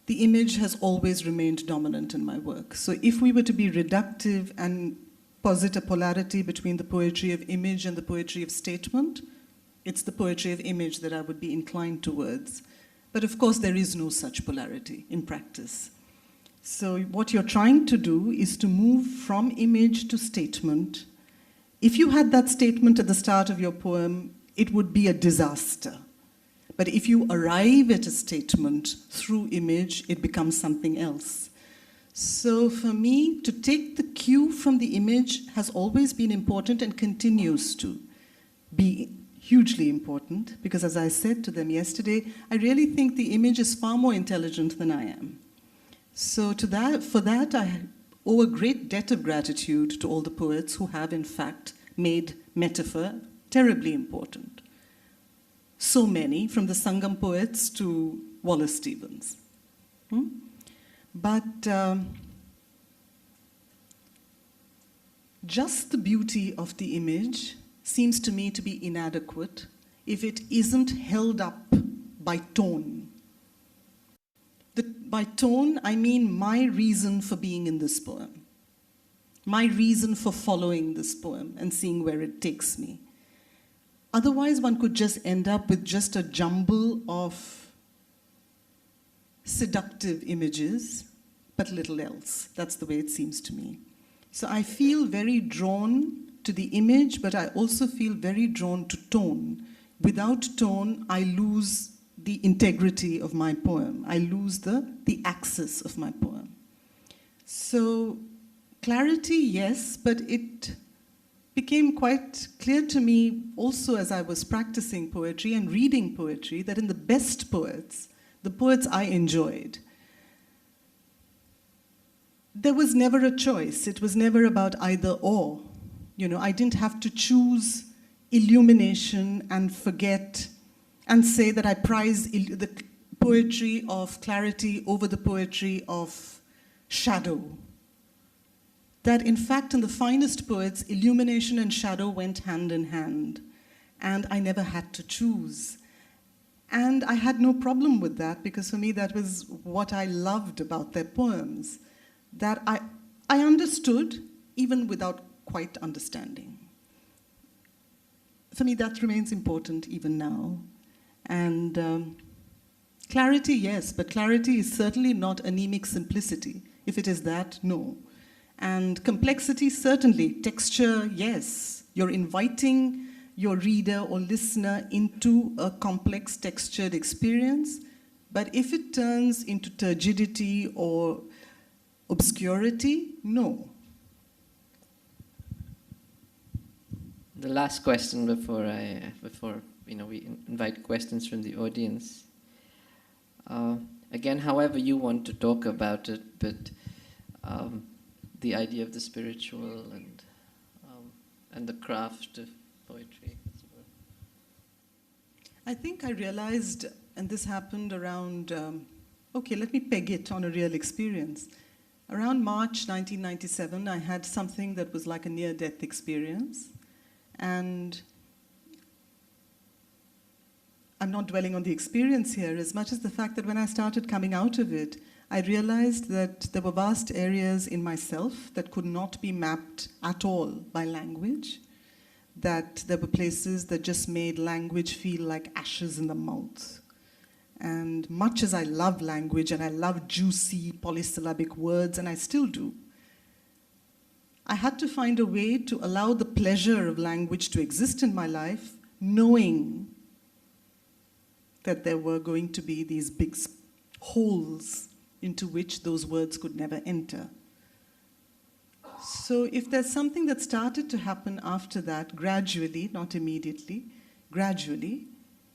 The image has always remained dominant in my work. So if we were to be reductive and posit a polarity between the poetry of image and the poetry of statement, it's the poetry of image that I would be inclined towards. But of course, there is no such polarity in practice. So what you're trying to do is to move from image to statement. If you had that statement at the start of your poem, it would be a disaster. But if you arrive at a statement through image, it becomes something else. So for me, to take the cue from the image has always been important and continues to be hugely important, because as I said to them yesterday, I really think the image is far more intelligent than I am. So for that, I owe a great debt of gratitude to all the poets who have, in fact, made metaphor terribly important. So many, from the Sangam poets to Wallace Stevens. But just the beauty of the image seems to me to be inadequate if it isn't held up by tone. By tone, I mean my reason for being in this poem, my reason for following this poem and seeing where it takes me. Otherwise, one could just end up with just a jumble of seductive images, but little else. That's the way it seems to me. So I feel very drawn to the image, but I also feel very drawn to tone. without tone, I lose the integrity of my poem. I lose the axis of my poem. So clarity, yes, but it became quite clear to me also as I was practicing poetry and reading poetry that in the best poets, the poets I enjoyed, there was never a choice. It was never about either or. You know, I didn't have to choose illumination and forget and say that I prize the poetry of clarity over the poetry of shadow. That in fact in the finest poets, illumination and shadow went hand in hand, and I never had to choose. And I had no problem with that, because for me that was what I loved about their poems, that I understood even without quite understanding. For me that remains important even now. And clarity, yes, but clarity is certainly not anemic simplicity. If it is that, no. And complexity, certainly. Texture, yes. You're inviting your reader or listener into a complex textured experience. But if it turns into turgidity or obscurity, no. The last question before we invite questions from the audience. Again, however you want to talk about it, but the idea of the spiritual and the craft of poetry. I think I realized, and this happened around, okay, let me peg it on a real experience. Around March 1997, I had something that was like a near-death experience. And I'm not dwelling on the experience here as much as the fact that when I started coming out of it, I realized that there were vast areas in myself that could not be mapped at all by language, that there were places that just made language feel like ashes in the mouth. And much as I love language and I love juicy polysyllabic words, and I still do, I had to find a way to allow the pleasure of language to exist in my life, knowing that there were going to be these big holes into which those words could never enter. So if there's something that started to happen after that, gradually, not immediately, gradually,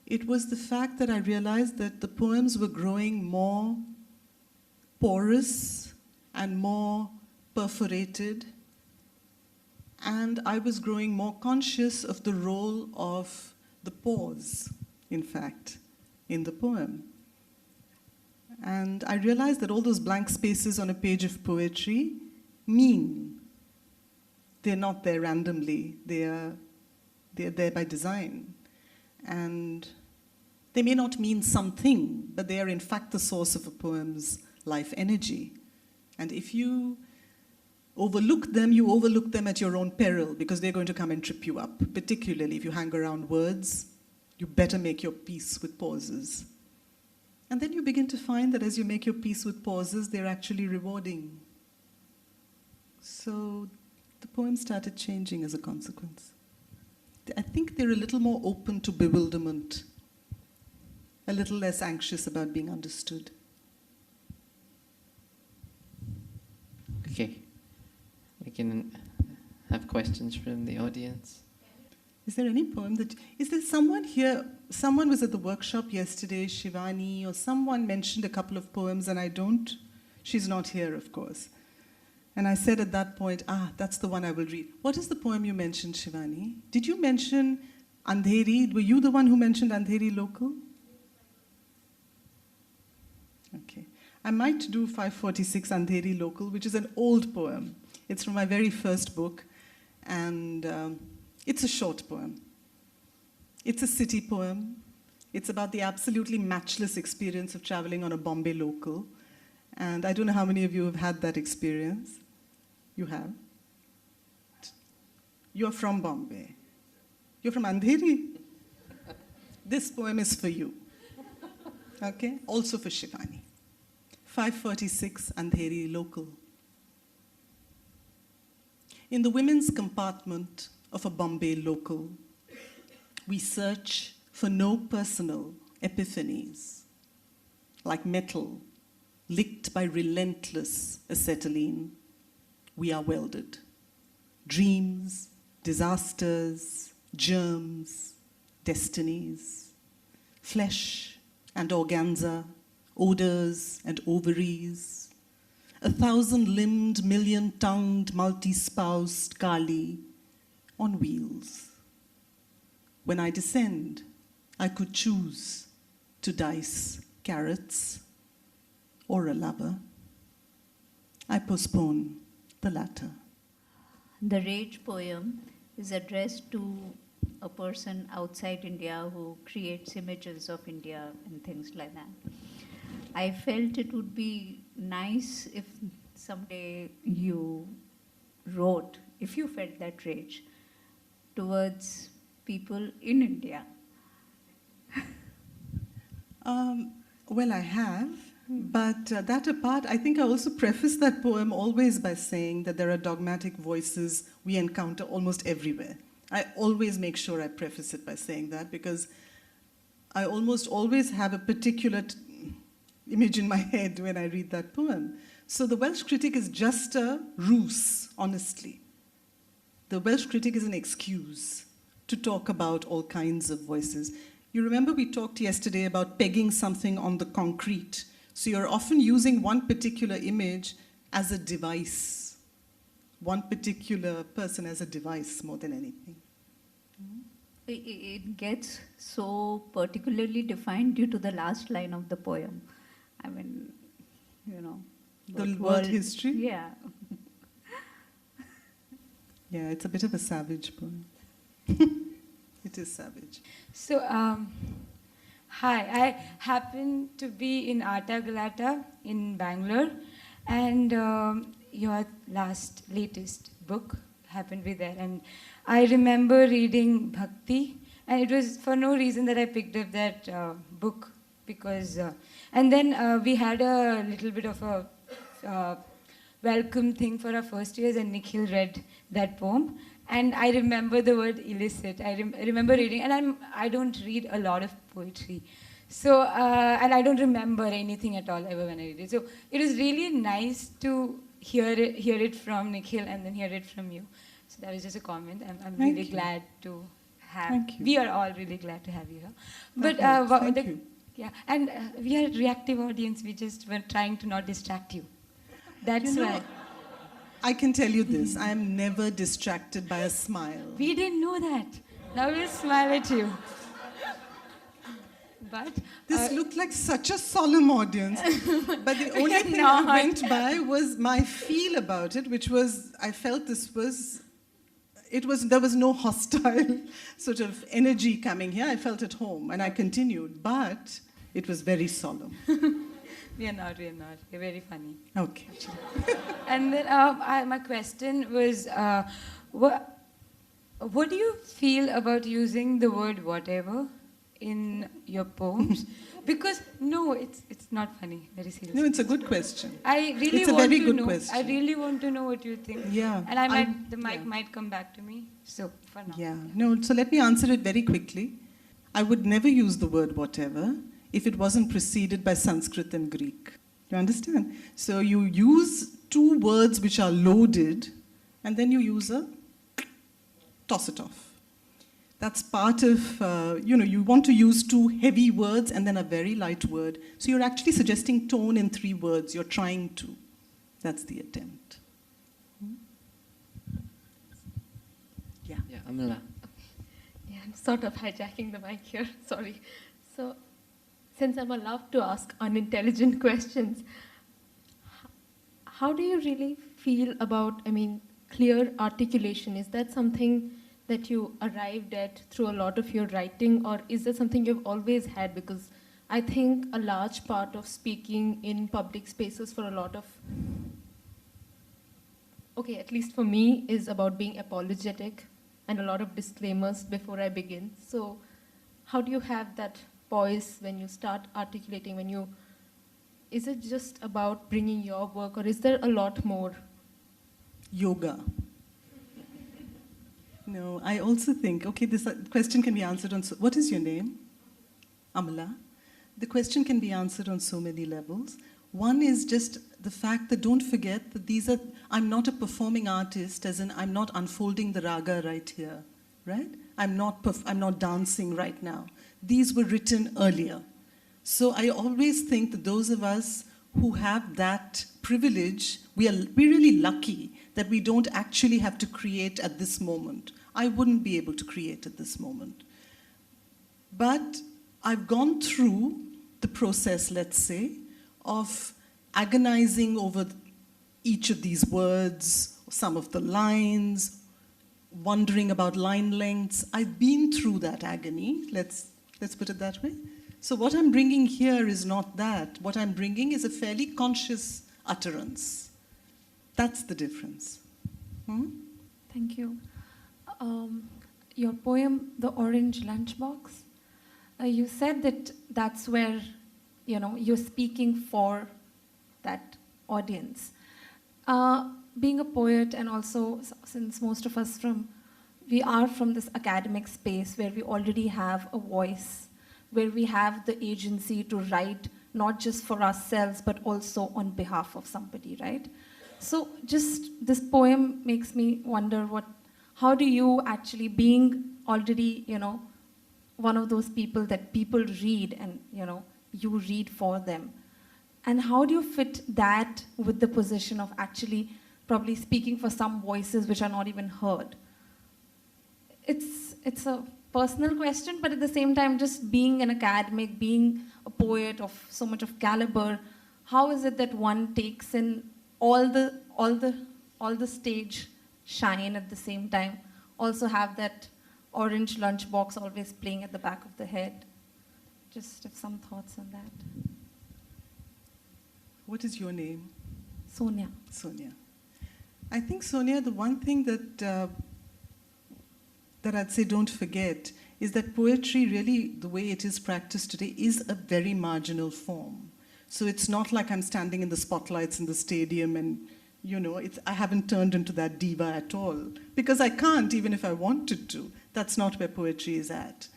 it was the fact that I realized that the poems were growing more porous and more perforated, and I was growing more conscious of the role of the pause, in fact, in the poem. And I realized that all those blank spaces on a page of poetry mean. They're not there randomly. They're there by design. And they may not mean something, but they are in fact the source of a poem's life energy. And if you overlook them, you overlook them at your own peril, because they're going to come and trip you up. Particularly if you hang around words, you better make your peace with pauses. And then you begin to find that as you make your peace with pauses, they're actually rewarding. So the poem started changing as a consequence. I think they're a little more open to bewilderment, a little less anxious about being understood. Okay. We can have questions from the audience. Is there any poem that... Is there someone here... Someone was at the workshop yesterday, Shivani, or someone mentioned a couple of poems, and I don't... She's not here, of course. And I said at that point, that's the one I will read. What is the poem you mentioned, Shivani? Did you mention Andheri? Were you the one who mentioned Andheri Local? Okay. I might do 546 Andheri Local, which is an old poem. It's from my very first book, and it's a short poem. It's a city poem. It's about the absolutely matchless experience of traveling on a Bombay local. And I don't know how many of you have had that experience. You have? You're from Bombay. You're from Andheri. This poem is for you. Okay? Also for Shivani. 546 Andheri Local. In the women's compartment of a Bombay local, we search for no personal epiphanies, like metal licked by relentless acetylene, we are welded. Dreams, disasters, germs, destinies, flesh and organza, odors and ovaries, 1,000-limbed, million-tongued, multi-spoused Kali on wheels. When I descend, I could choose to dice carrots or a lover. I postpone the latter. The Rage poem is addressed to a person outside India who creates images of India and things like that. I felt it would be nice if someday you wrote, if you felt that rage, towards people in India. Well, I have, but that apart, I think I also preface that poem always by saying that there are dogmatic voices we encounter almost everywhere. I always make sure I preface it by saying that, because I almost always have a particular image in my head when I read that poem. So the Welsh critic is just a ruse, honestly. The Welsh critic is an excuse to talk about all kinds of voices. You remember we talked yesterday about pegging something on the concrete. So you're often using one particular image as a device, one particular person as a device more than anything. It gets so particularly defined due to the last line of the poem. I mean, you know. The world history? Yeah. Yeah, it's a bit of a savage poem. It is savage. So, hi, I happen to be in Arta Galata in Bangalore, and your latest book happened to be there. And I remember reading Bhakti, and it was for no reason that I picked up that book, because, and then we had a little bit of a welcome thing for our first years, and Nikhil read that poem. And I remember the word illicit. I remember reading, and I don't read a lot of poetry. So, and I don't remember anything at all ever when I read it. So it was really nice to hear it from Nikhil and then hear it from you. So that was just a comment. I'm really glad to have. Thank you. We are all really glad to have you here. But Thank you. yeah, and we are a reactive audience. We just were trying to not distract you. That's why. I can tell you this, I am never distracted by a smile. We didn't know that. Now we'll smile at you. But This looked like such a solemn audience. But the only thing not. that went by was my feel about it, which was, I felt there was no hostile sort of energy coming here. I felt at home and I continued, but it was very solemn. we are not. You're very funny. Okay. And then my question was, what do you feel about using the word whatever in your poems? Because, no, it's not funny, very seriously. No, it's a good question. I really It's a want very to good know. question. I really want to know what you think. Yeah. And the mic might come back to me. So, for now. Yeah. No, so let me answer it very quickly. I would never use the word whatever if it wasn't preceded by Sanskrit and Greek. You understand? So you use two words which are loaded, and then you toss it off. That's part of, you want to use two heavy words and then a very light word. So you're actually suggesting tone in three words. You're trying to. That's the attempt. Yeah. Yeah, Amala. Yeah, I'm sort of hijacking the mic here, sorry. So, since I'm allowed to ask unintelligent questions, how do you really feel about, clear articulation? Is that something that you arrived at through a lot of your writing, or is that something you've always had? Because I think a large part of speaking in public spaces for a lot of, at least for me, is about being apologetic and a lot of disclaimers before I begin. So how do you have that poise when you start articulating, is it just about bringing your work, or is there a lot more? Yoga. No, I also think, this question can be answered on, what is your name? Amala. The question can be answered on so many levels. One is just the fact that don't forget that I'm not a performing artist, as in I'm not unfolding the raga right here, right? I'm not dancing right now. These were written earlier. So I always think that those of us who have that privilege, we're really lucky that we don't actually have to create at this moment. I wouldn't be able to create at this moment. But I've gone through the process, let's say, of agonizing over each of these words, some of the lines, wondering about line lengths. I've been through that agony, let's put it that way. So what I'm bringing here is not that. What I'm bringing is a fairly conscious utterance. That's the difference. Thank you. Your poem, The Orange Lunchbox, you said that that's where, you're speaking for that audience. Being a poet, and also since most of us we are from this academic space where we already have a voice, where we have the agency to write not just for ourselves, but also on behalf of somebody, right? So just this poem makes me wonder how do you actually, being already, one of those people that people read and, you read for them, and how do you fit that with the position of actually probably speaking for some voices which are not even heard? It's a personal question, but at the same time, just being an academic, being a poet of so much of caliber, how is it that one takes in all the stage shine at the same time, also have that orange lunchbox always playing at the back of the head? Just have some thoughts on that. What is your name? Sonia. Sonia. I think, Sonia, the one thing that I'd say don't forget is that poetry really, the way it is practiced today, is a very marginal form. So it's not like I'm standing in the spotlights in the stadium and, I haven't turned into that diva at all. Because I can't, even if I wanted to. That's not where poetry is at.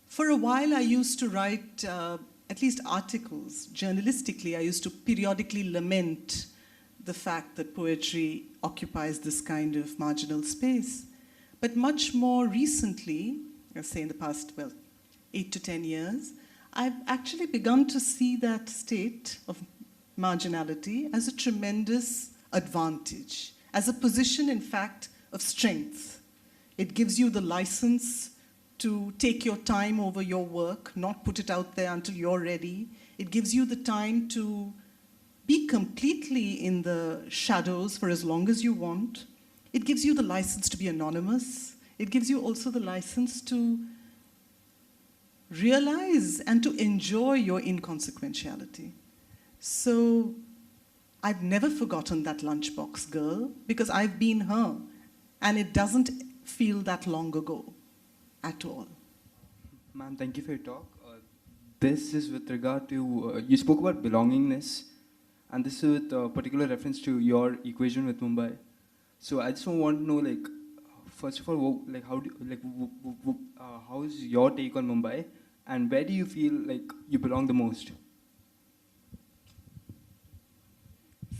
For a while, I used to write at least articles. Journalistically, I used to periodically lament the fact that poetry occupies this kind of marginal space. But much more recently, I'll say in the past, 8 to 10 years, I've actually begun to see that state of marginality as a tremendous advantage, as a position, in fact, of strength. It gives you the license to take your time over your work, not put it out there until you're ready. It gives you the time to be completely in the shadows for as long as you want. It gives you the license to be anonymous. It gives you also the license to realize and to enjoy your inconsequentiality. So I've never forgotten that lunchbox girl, because I've been her, and it doesn't feel that long ago at all. Ma'am, thank you for your talk. This is with regard to, you spoke about belongingness, and this is with particular reference to your equation with Mumbai. So I just want to know, first of all, how is your take on Mumbai, and where do you feel like you belong the most?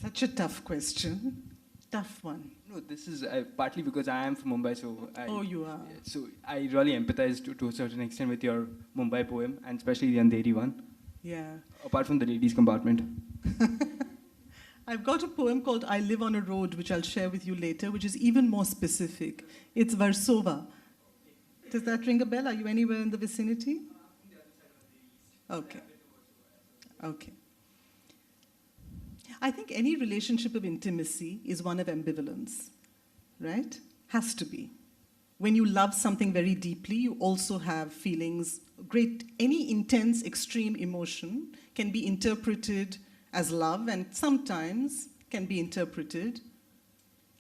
Such a tough question. Tough one. No, this is partly because I am from Mumbai, so Oh, you are. So I really empathize to a certain extent with your Mumbai poem, and especially the Andheri one. Yeah. Apart from the ladies' compartment. I've got a poem called I Live on a Road, which I'll share with you later, which is even more specific. It's Varsova. Does that ring a bell? Are you anywhere in the vicinity? Okay. Okay. I think any relationship of intimacy is one of ambivalence, right? Has to be. When you love something very deeply, you also have feelings. Any intense, extreme emotion can be interpreted as love, and sometimes can be interpreted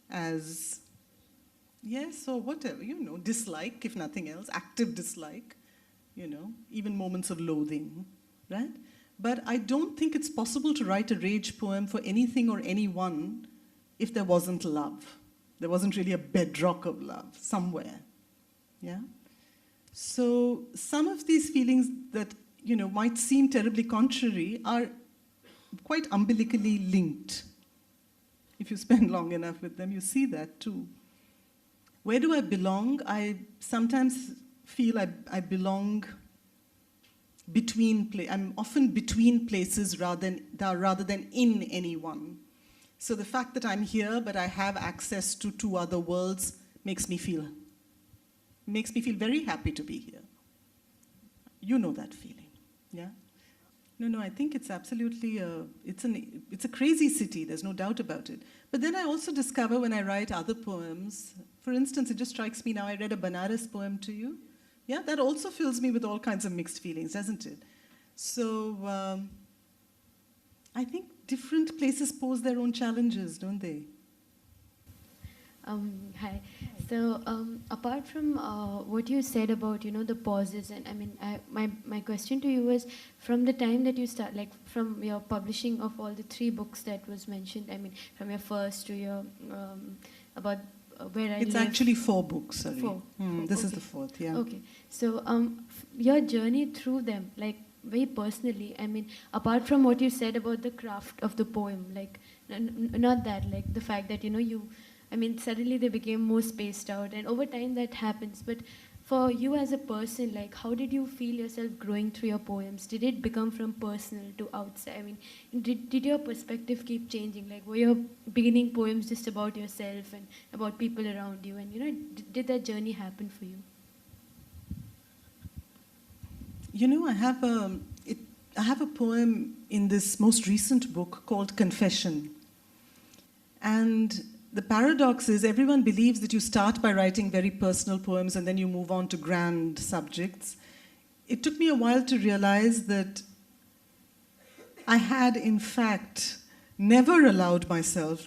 as, yes, or whatever, dislike, if nothing else, active dislike, even moments of loathing, right? But I don't think it's possible to write a rage poem for anything or anyone if there wasn't love. There wasn't really a bedrock of love somewhere, yeah? So some of these feelings that, might seem terribly contrary are quite umbilically linked. If you spend long enough with them, you see that too. Where do I belong? I sometimes feel I belong I'm often between places rather than in any one. So the fact that I'm here, but I have access to two other worlds, makes me feel very happy to be here. You know that feeling, yeah? No, I think it's absolutely it's a crazy city, there's no doubt about it. But then I also discover when I write other poems, for instance, it just strikes me now, I read a Banaras poem to you. Yeah, that also fills me with all kinds of mixed feelings, doesn't it? So I think different places pose their own challenges, don't they? Hi. So apart from what you said about the pauses, and I mean my question to you was, from the time that you start, like from your publishing of all the 3 books that was mentioned, I mean from your first to your about where I It's live. actually 4 books, sorry. 4. This is Okay. the 4th, yeah. Okay. So your journey through them, like very personally, I mean, apart from what you said about the craft of the poem, like not that, like the fact that I mean, suddenly they became more spaced out, and over time that happens. But for you as a person, like, how did you feel yourself growing through your poems? Did it become from personal to outside? I mean, did your perspective keep changing? Like, were your beginning poems just about yourself and about people around you? And did that journey happen for you? I have a poem in this most recent book called Confession. And the paradox is everyone believes that you start by writing very personal poems and then you move on to grand subjects. It took me a while to realize that I had, in fact, never allowed myself,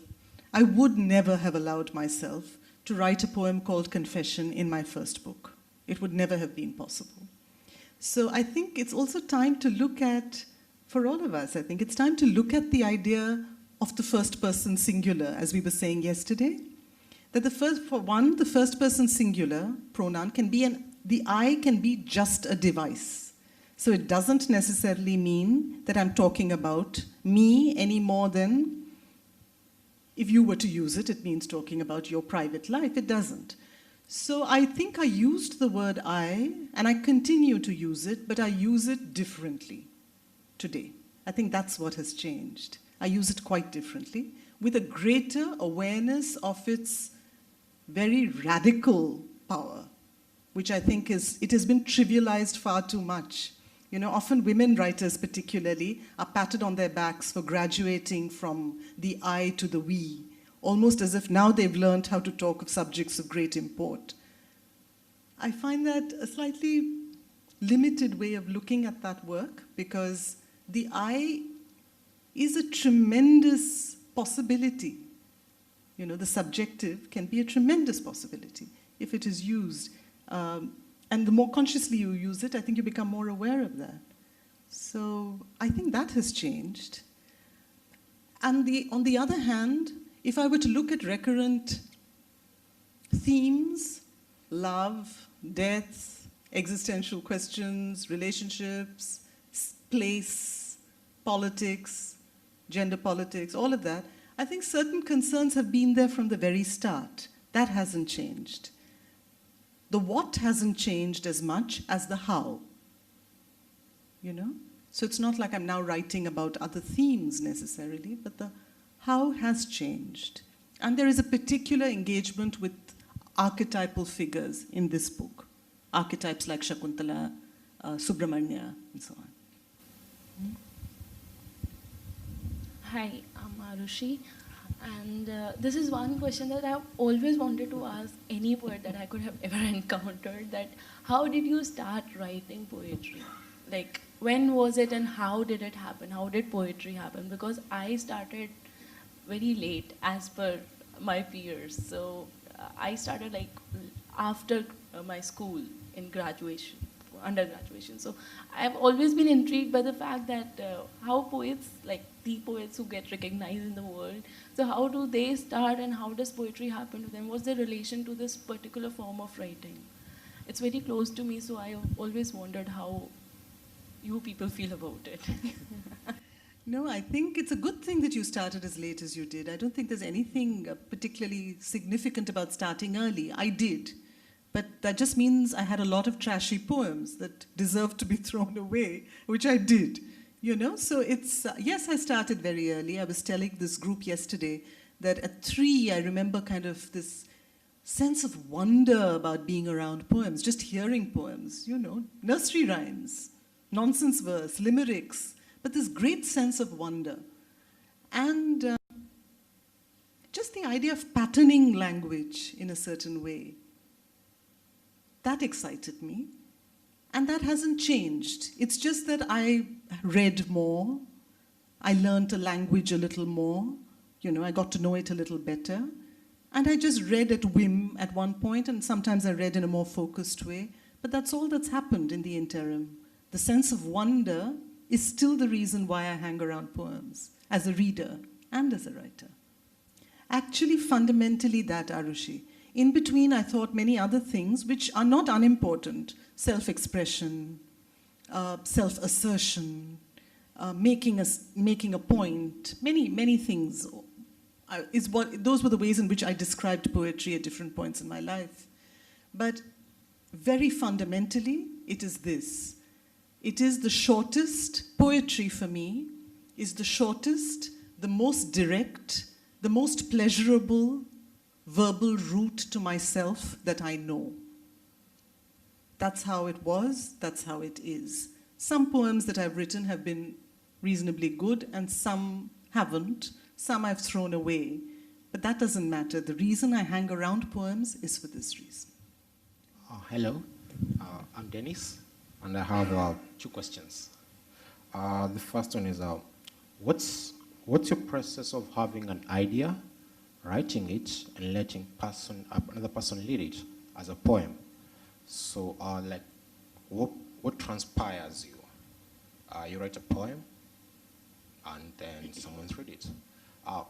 I would never have allowed myself to write a poem called Confession in my first book. It would never have been possible. So I think it's also time to look at, for all of us, I think it's time to look at the idea of the first person singular, as we were saying yesterday. That the first person singular pronoun can be the I can be just a device. So it doesn't necessarily mean that I'm talking about me any more than, if you were to use it, it means talking about your private life. It doesn't. So I think I used the word I, and I continue to use it, but I use it differently today. I think that's what has changed. I use it quite differently, with a greater awareness of its very radical power, which I think it has been trivialized far too much. Often women writers particularly are patted on their backs for graduating from the I to the we, almost as if now they've learned how to talk of subjects of great import. I find that a slightly limited way of looking at that work, because the I is a tremendous possibility. The subjective can be a tremendous possibility if it is used. And the more consciously you use it, I think you become more aware of that. So I think that has changed. And on the other hand, if I were to look at recurrent themes, love, death, existential questions, relationships, place, politics, gender politics, all of that, I think certain concerns have been there from the very start. That hasn't changed. The what hasn't changed as much as the how. So it's not like I'm now writing about other themes necessarily, but the how has changed. And there is a particular engagement with archetypal figures in this book. Archetypes like Shakuntala, Subramaniam, and so on. Hi, I'm Arushi, and this is one question that I've always wanted to ask any poet that I could have ever encountered, that how did you start writing poetry? Like, when was it and how did it happen? How did poetry happen? Because I started very late as per my peers. So I started like after my school in graduation, undergraduation. So I've always been intrigued by the fact that how poets, like the poets who get recognized in the world, so how do they start and how does poetry happen to them? What's their relation to this particular form of writing? it's very close to me, so I always wondered how you people feel about it. No, I think it's a good thing that you started as late as you did. I don't think there's anything particularly significant about starting early. I did. But that just means I had a lot of trashy poems that deserved to be thrown away, which I did. You know, so it's, yes, I started very early. I was telling this group yesterday that at 3, I remember kind of this sense of wonder about being around poems, just hearing poems, you know, nursery rhymes, nonsense verse, limericks, but this great sense of wonder. And just the idea of patterning language in a certain way, that excited me. And that hasn't changed. It's just that I read more, I learned a language a little more, you know, I got to know it a little better. And I just read at whim at one point, and sometimes I read in a more focused way. But that's all that's happened in the interim. The sense of wonder is still the reason why I hang around poems, as a reader and as a writer. Actually, fundamentally that, Arushi. In between, I thought many other things which are not unimportant. Self-expression, self-assertion, making a point, many things. Those were the ways in which I described poetry at different points in my life. But very fundamentally, it is this. It is the shortest, poetry for me, is the shortest, the most direct, the most pleasurable verbal route to myself that I know. That's how it was, that's how it is. Some poems that I've written have been reasonably good and some haven't. Some I've thrown away. But that doesn't matter. The reason I hang around poems is for this reason. Hello, I'm Dennis, and I have 2 questions. The first one is, what's your process of having an idea, writing it, and letting another person lead it as a poem? So, like, what transpires you? You write a poem, and then someone's read it.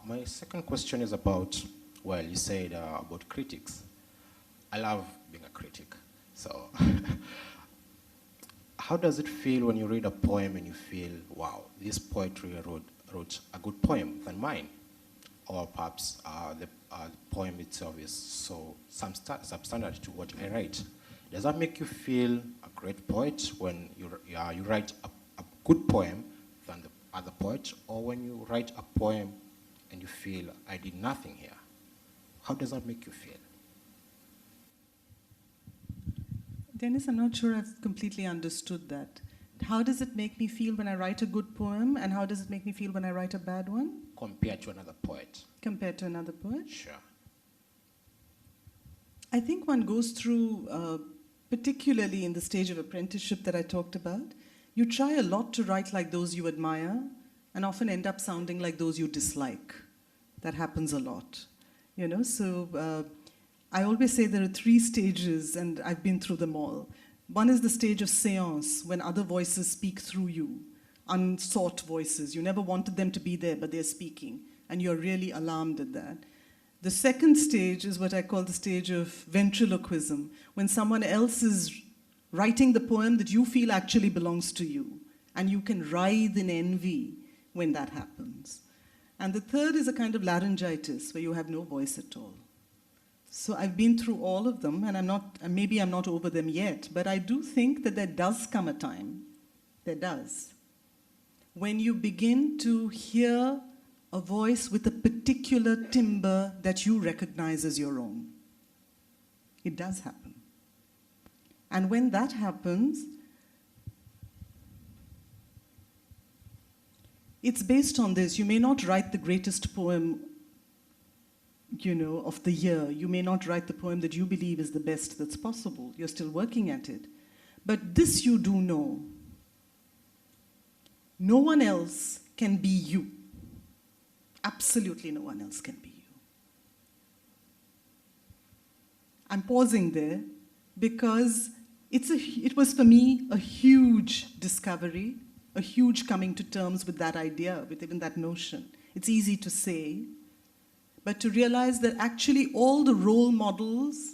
My second question is about, well, you said about critics. I love being a critic. So, how does it feel when you read a poem and you feel, wow, this poetry wrote a good poem than mine? Or perhaps the poem itself is so substandard to what I write. Does that make you feel a great poet when you write a good poem than the other poet, or when you write a poem and you feel, I did nothing here? How does that make you feel? Dennis, I'm not sure I've completely understood that. How does it make me feel when I write a good poem, and how does it make me feel when I write a bad one? Compared to another poet. Compared to another poet? Sure. I think one goes through, particularly in the stage of apprenticeship that I talked about, you try a lot to write like those you admire and often end up sounding like those you dislike. That happens a lot. You know, so I always say there are 3 stages, and I've been through them all. One is the stage of séance, when other voices speak through you, unsought voices. You never wanted them to be there, but they're speaking, and you're really alarmed at that. The second stage is what I call the stage of ventriloquism, when someone else is writing the poem that you feel actually belongs to you, and you can writhe in envy when that happens. And the third is a kind of laryngitis, where you have no voice at all. So I've been through all of them, and maybe I'm not over them yet, but I do think that there does come a time, there does, when you begin to hear a voice with a particular timbre that you recognize as your own. It does happen. And when that happens, it's based on this. You may not write the greatest poem, you know, of the year. You may not write the poem that you believe is the best that's possible. You're still working at it. But this you do know. No one else can be you. Absolutely no one else can be you. I'm pausing there because it was for me a huge discovery, a huge coming to terms with that idea, with even that notion. It's easy to say, but to realize that actually all the role models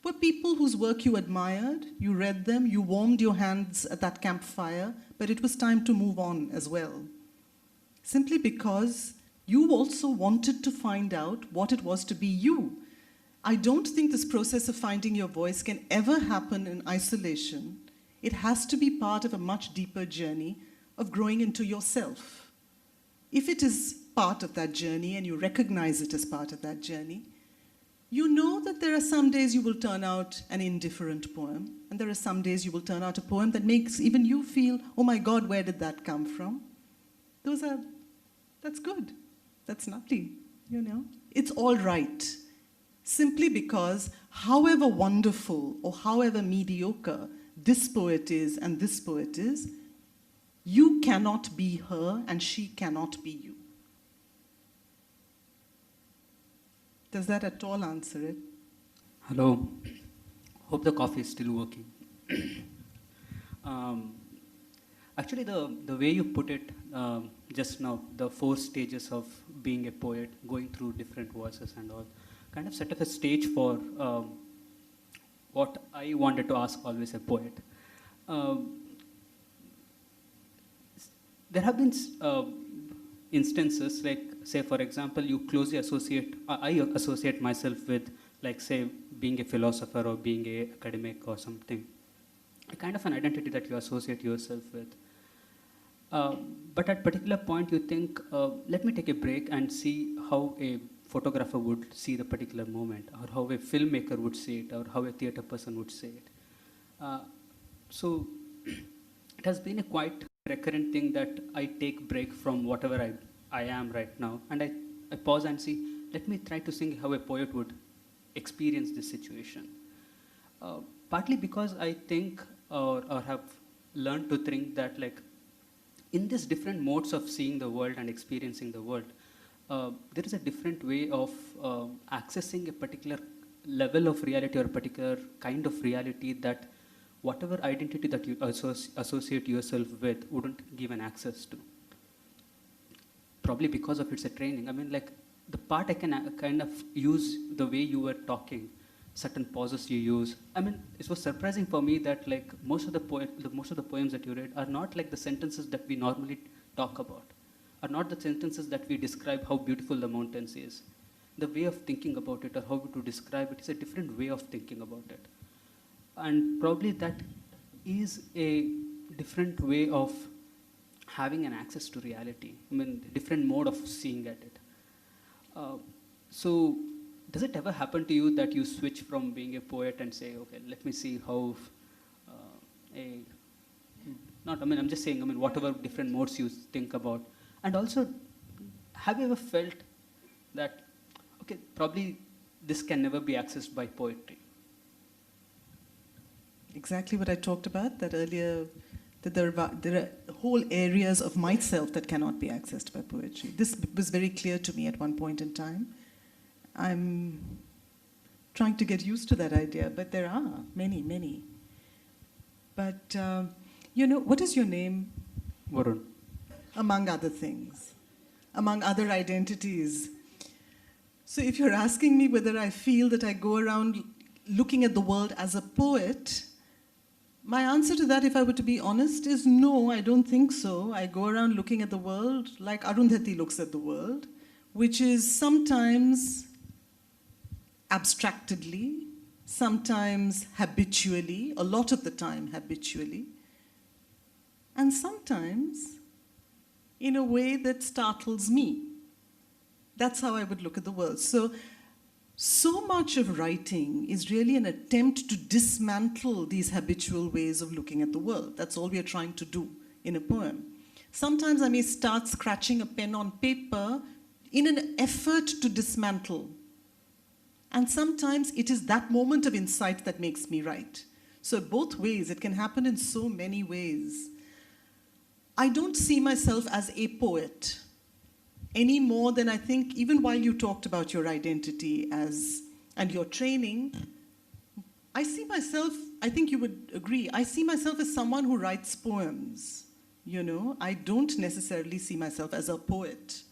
were people whose work you admired, you read them, you warmed your hands at that campfire, but it was time to move on as well. Simply because you also wanted to find out what it was to be you. I don't think this process of finding your voice can ever happen in isolation. It has to be part of a much deeper journey of growing into yourself. If it is part of that journey and you recognize it as part of that journey, you know that there are some days you will turn out an indifferent poem, and there are some days you will turn out a poem that makes even you feel, oh my God, where did that come from? That's good. That's lovely, you know. It's all right. Simply because however wonderful or however mediocre this poet is and this poet is, you cannot be her and she cannot be you. Does that at all answer it? Hello. Hope the coffee is still working. Actually, the way you put it just now, the 4 stages of being a poet, going through different voices and all, kind of set up a stage for what I wanted to ask always a poet. There have been instances like, say, for example, you closely associate, I associate myself with, like, say, being a philosopher or being an academic or something. A kind of an identity that you associate yourself with. But at a particular point you think, let me take a break and see how a photographer would see the particular moment, or how a filmmaker would see it, or how a theatre person would see it. So it has been a quite recurrent thing that I take break from whatever I am right now, and I pause and see, let me try to think how a poet would experience this situation. Partly because I think or have learned to think that, like, in these different modes of seeing the world and experiencing the world, there is a different way of accessing a particular level of reality or a particular kind of reality that whatever identity that you associate yourself with wouldn't give an access to. Probably because of it's a training. I mean, like, the part I can kind of use the way you were talking, certain pauses you use. I mean, it was surprising for me that, like, most of the poems that you read are not like the sentences that we normally talk about, are not the sentences that we describe how beautiful the mountains is. The way of thinking about it or how to describe it is a different way of thinking about it. And probably that is a different way of having an access to reality. I mean, different mode of seeing at it. So does it ever happen to you that you switch from being a poet and say, okay, let me see how I'm just saying, I mean, whatever different modes you think about. And also, have you ever felt that, okay, probably this can never be accessed by poetry? Exactly what I talked about, that earlier, that there are whole areas of myself that cannot be accessed by poetry. This was very clear to me at one point in time. I'm trying to get used to that idea, but there are many, many. But, what is your name? Varun. Among other things, among other identities. So if you're asking me whether I feel that I go around looking at the world as a poet, my answer to that, if I were to be honest, is no, I don't think so. I go around looking at the world like Arundhathi looks at the world, which is sometimes abstractedly, sometimes habitually, a lot of the time habitually, and sometimes in a way that startles me. That's how I would look at the world. So much of writing is really an attempt to dismantle these habitual ways of looking at the world. That's all we are trying to do in a poem. Sometimes I may start scratching a pen on paper in an effort to dismantle. And sometimes it is that moment of insight that makes me write. So both ways, it can happen in so many ways. I don't see myself as a poet any more than I think, even while you talked about your identity and your training, I see myself, I think you would agree, I see myself as someone who writes poems. I don't necessarily see myself as a poet.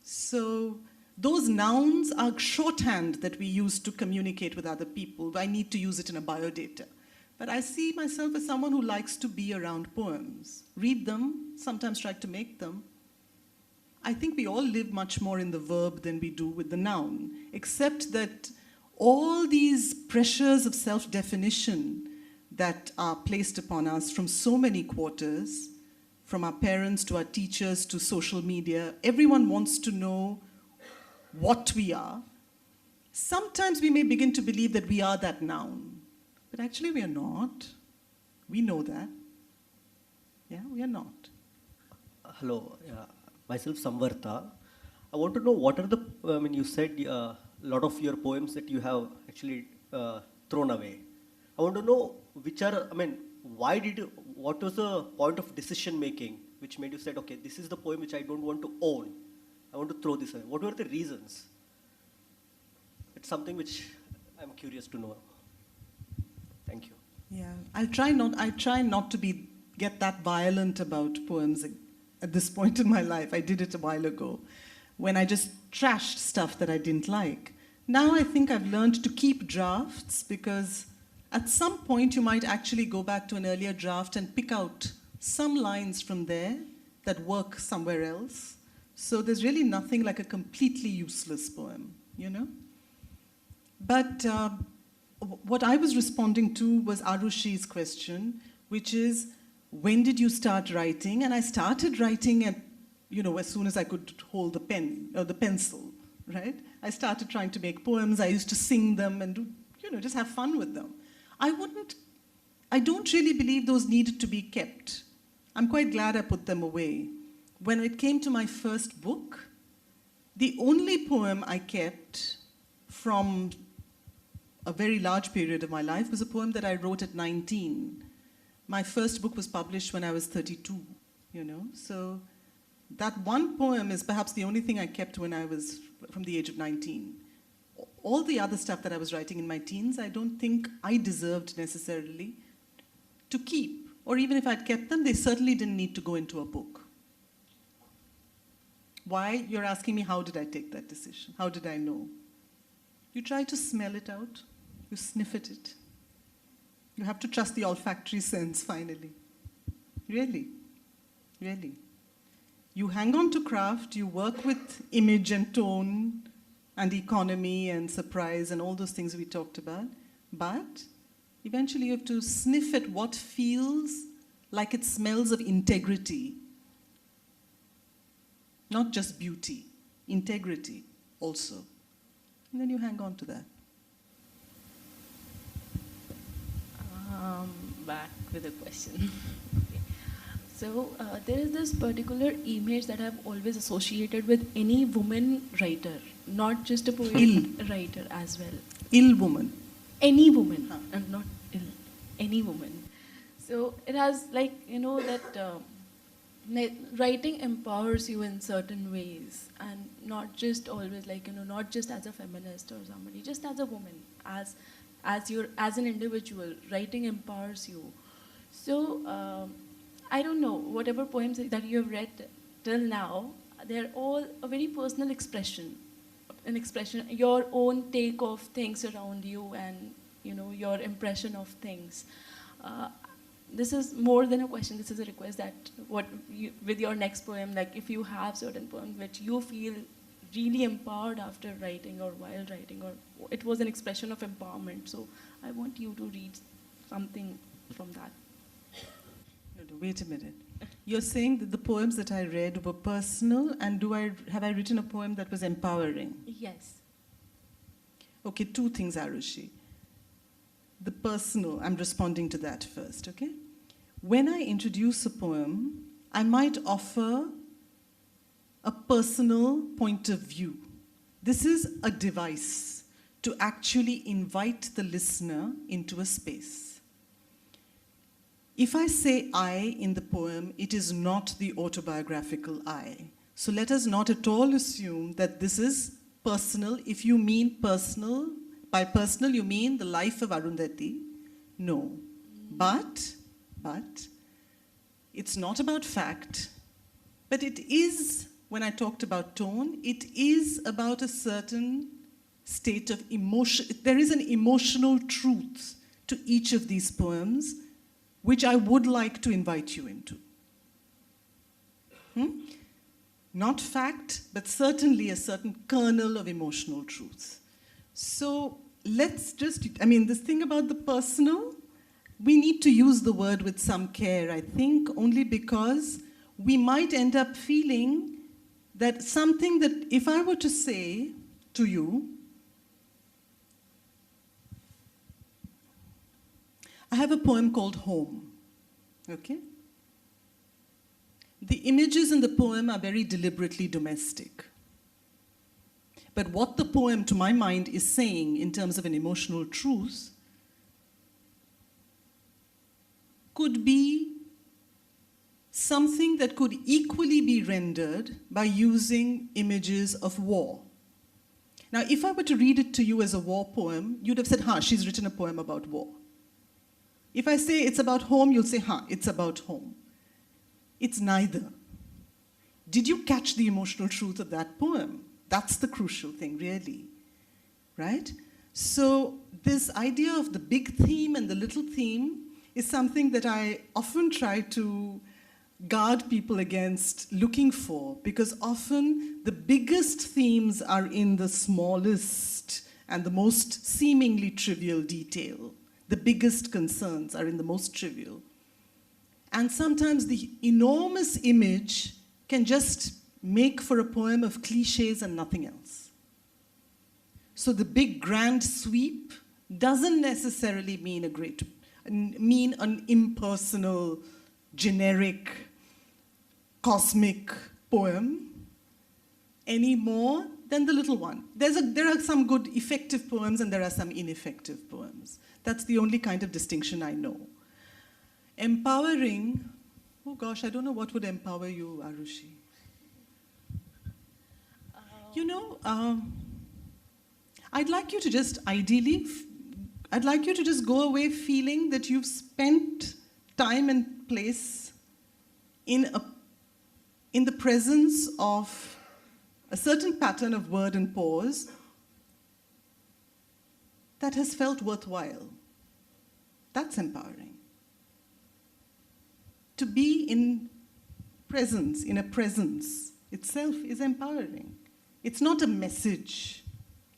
So those nouns are shorthand that we use to communicate with other people. I need to use it in a biodata. But I see myself as someone who likes to be around poems, read them, sometimes try to make them. I think we all live much more in the verb than we do with the noun, except that all these pressures of self-definition that are placed upon us from so many quarters, from our parents to our teachers to social media, everyone wants to know what we are. Sometimes we may begin to believe that we are that noun, but actually we are not. We know that. Yeah, we are not. Hello, myself Samvartha. I want to know what are the, you said a lot of your poems that you have actually thrown away. I want to know which are, why did you, what was the point of decision making which made you say, okay, this is the poem which I don't want to own. I want to throw this away. What were the reasons? It's something which I'm curious to know. Thank you. Yeah, I try not to get that violent about poems at this point in my life. I did it a while ago when I just trashed stuff that I didn't like. Now I think I've learned to keep drafts because at some point you might actually go back to an earlier draft and pick out some lines from there that work somewhere else. So there's really nothing like a completely useless poem, you know? But what I was responding to was Arushi's question, which is, when did you start writing? And I started writing at, as soon as I could hold the pen or the pencil, right? I started trying to make poems. I used to sing them and do, just have fun with them. I don't really believe those needed to be kept. I'm quite glad I put them away. When it came to my first book, the only poem I kept from a very large period of my life was a poem that I wrote at 19. My first book was published when I was 32, So that one poem is perhaps the only thing I kept when I was from the age of 19. All the other stuff that I was writing in my teens, I don't think I deserved necessarily to keep. Or even if I'd kept them, they certainly didn't need to go into a book. Why? You're asking me, how did I take that decision? How did I know? You try to smell it out. You sniff at it. You have to trust the olfactory sense, finally. Really. Really. You hang on to craft, you work with image and tone and economy and surprise and all those things we talked about. But eventually you have to sniff at what feels like it smells of integrity. Not just beauty, integrity also. And then you hang on to that. Back with a question. Okay. So there is this particular image that I've always associated with any woman writer, not just a poet writer as well. Ill woman. Any woman, and not ill, any woman. So it has that writing empowers you in certain ways, and not just always not just as a feminist or somebody, just as a woman, as an individual, writing empowers you. So I don't know, whatever poems that you have read till now, they're all a very personal expression, your own take of things around you, and your impression of things. This is more than a question. This is a request that with your next poem, if you have certain poems which you feel really empowered after writing or while writing, or it was an expression of empowerment. So I want you to read something from that. Wait a minute. You're saying that the poems that I read were personal, and have I written a poem that was empowering? Yes. Okay, two things, Arushi. The personal, I'm responding to that first, okay? When I introduce a poem, I might offer a personal point of view. This is a device to actually invite the listener into a space. If I say I in the poem, it is not the autobiographical I. So let us not at all assume that this is personal. If you mean personal, by personal you mean the life of Arundhati. No. But, it's not about fact, but it is when I talked about tone, it is about a certain state of emotion. There is an emotional truth to each of these poems, which I would like to invite you into. Not fact, but certainly a certain kernel of emotional truth. So let's just, this thing about the personal, we need to use the word with some care, I think, only because we might end up feeling that something that if I were to say to you, I have a poem called Home, okay? The images in the poem are very deliberately domestic. But what the poem, to my mind, is saying in terms of an emotional truth could be something that could equally be rendered by using images of war. Now, if I were to read it to you as a war poem, you'd have said, she's written a poem about war. If I say it's about home, you'll say, it's about home. It's neither. Did you catch the emotional truth of that poem? That's the crucial thing, really, right? So this idea of the big theme and the little theme is something that I often try to guard people against looking for, because often the biggest themes are in the smallest and the most seemingly trivial detail. The biggest concerns are in the most trivial. And sometimes the enormous image can just make for a poem of cliches and nothing else. So the big grand sweep doesn't necessarily mean an impersonal, generic, cosmic poem any more than the little one. There are some good effective poems and there are some ineffective poems. That's the only kind of distinction I know. Empowering, oh gosh, I don't know what would empower you, Arushi. I'd like you to just go away feeling that you've spent time and place in the presence of a certain pattern of word and pause that has felt worthwhile. That's empowering. To be in a presence itself is empowering. It's not a message.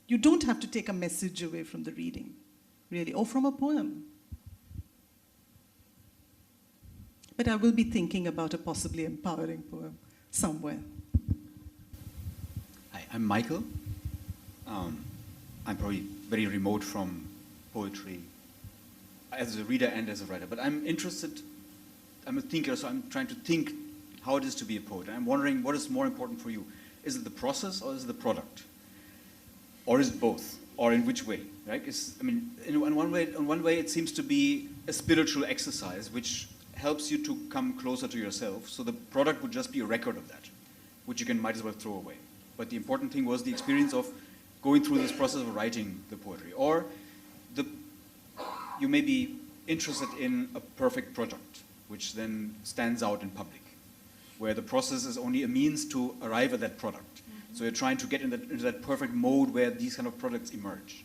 You don't have to take a message away from the reading, really, or from a poem. But I will be thinking about a possibly empowering poem somewhere. Hi, I'm Michael. I'm probably very remote from poetry as a reader and as a writer, but I'm interested. I'm a thinker, so I'm trying to think how it is to be a poet. And I'm wondering what is more important for you. Is it the process or is it the product? Or is it both? Or in which way? Right? In one way it seems to be a spiritual exercise which helps you to come closer to yourself. So the product would just be a record of that, which you might as well throw away. But the important thing was the experience of going through this process of writing the poetry. Or you may be interested in a perfect product, which then stands out in public, where the process is only a means to arrive at that product. Mm-hmm. So you're trying to get into that perfect mode where these kind of products emerge.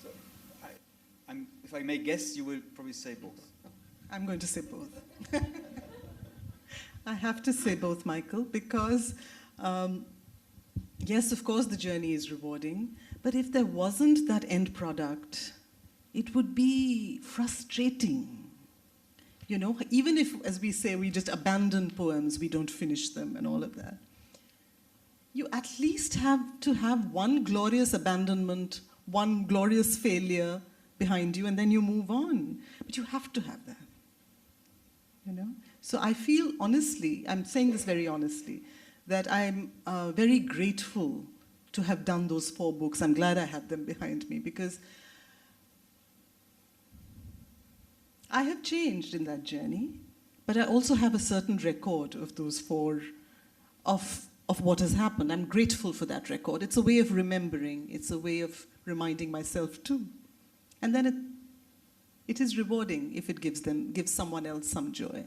So if I may guess, you will probably say both. I'm going to say both. I have to say both, Michael, because yes, of course, the journey is rewarding, but if there wasn't that end product, it would be frustrating. Even if, as we say, we just abandon poems, we don't finish them and all of that. You at least have to have one glorious abandonment, one glorious failure behind you, and then you move on. But you have to have that. So I feel, honestly, I'm saying this very honestly, that I'm very grateful to have done those 4 books. I'm glad I have them behind me, because I have changed in that journey, but I also have a certain record of those 4, of what has happened. I'm grateful for that record. It's a way of remembering. It's a way of reminding myself too. And then it is rewarding if it gives someone else some joy.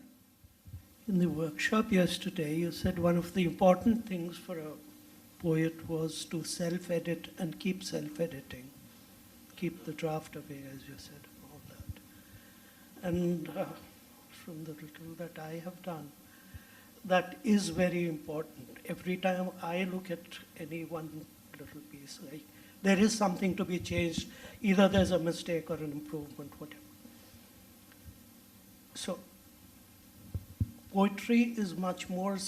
In the workshop yesterday, you said one of the important things for a poet was to self-edit and keep self-editing. Keep the draft away, as you said, all that. And from the little that I have done, that is very important. Every time I look at any one little piece, like, there is something to be changed. Either there's a mistake or an improvement, whatever. So poetry is much more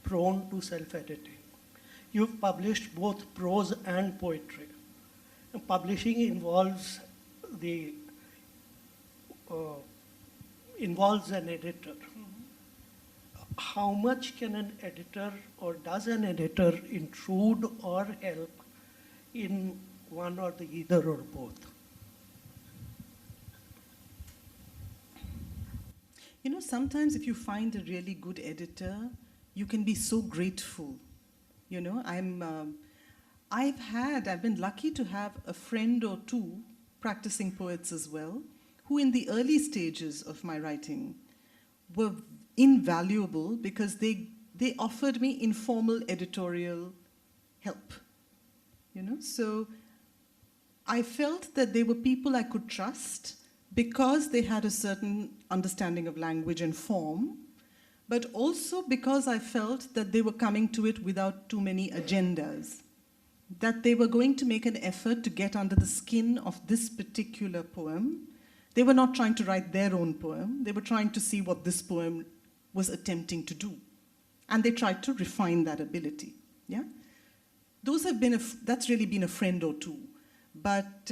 prone to self-editing. You've published both prose and poetry. And publishing involves involves an editor. How much can an editor, or does an editor intrude or help in one or the either or both? You know, sometimes if you find a really good editor, you can be so grateful. You know, I've been lucky to have a friend or two, practicing poets as well, who in the early stages of my writing were invaluable because they offered me informal editorial help. You know, so I felt that they were people I could trust because they had a certain understanding of language and form, but also because I felt that they were coming to it without too many agendas, that they were going to make an effort to get under the skin of this particular poem. They were not trying to write their own poem. They were trying to see what this poem was attempting to do. And they tried to refine that ability. Yeah? That's really been a friend or two. But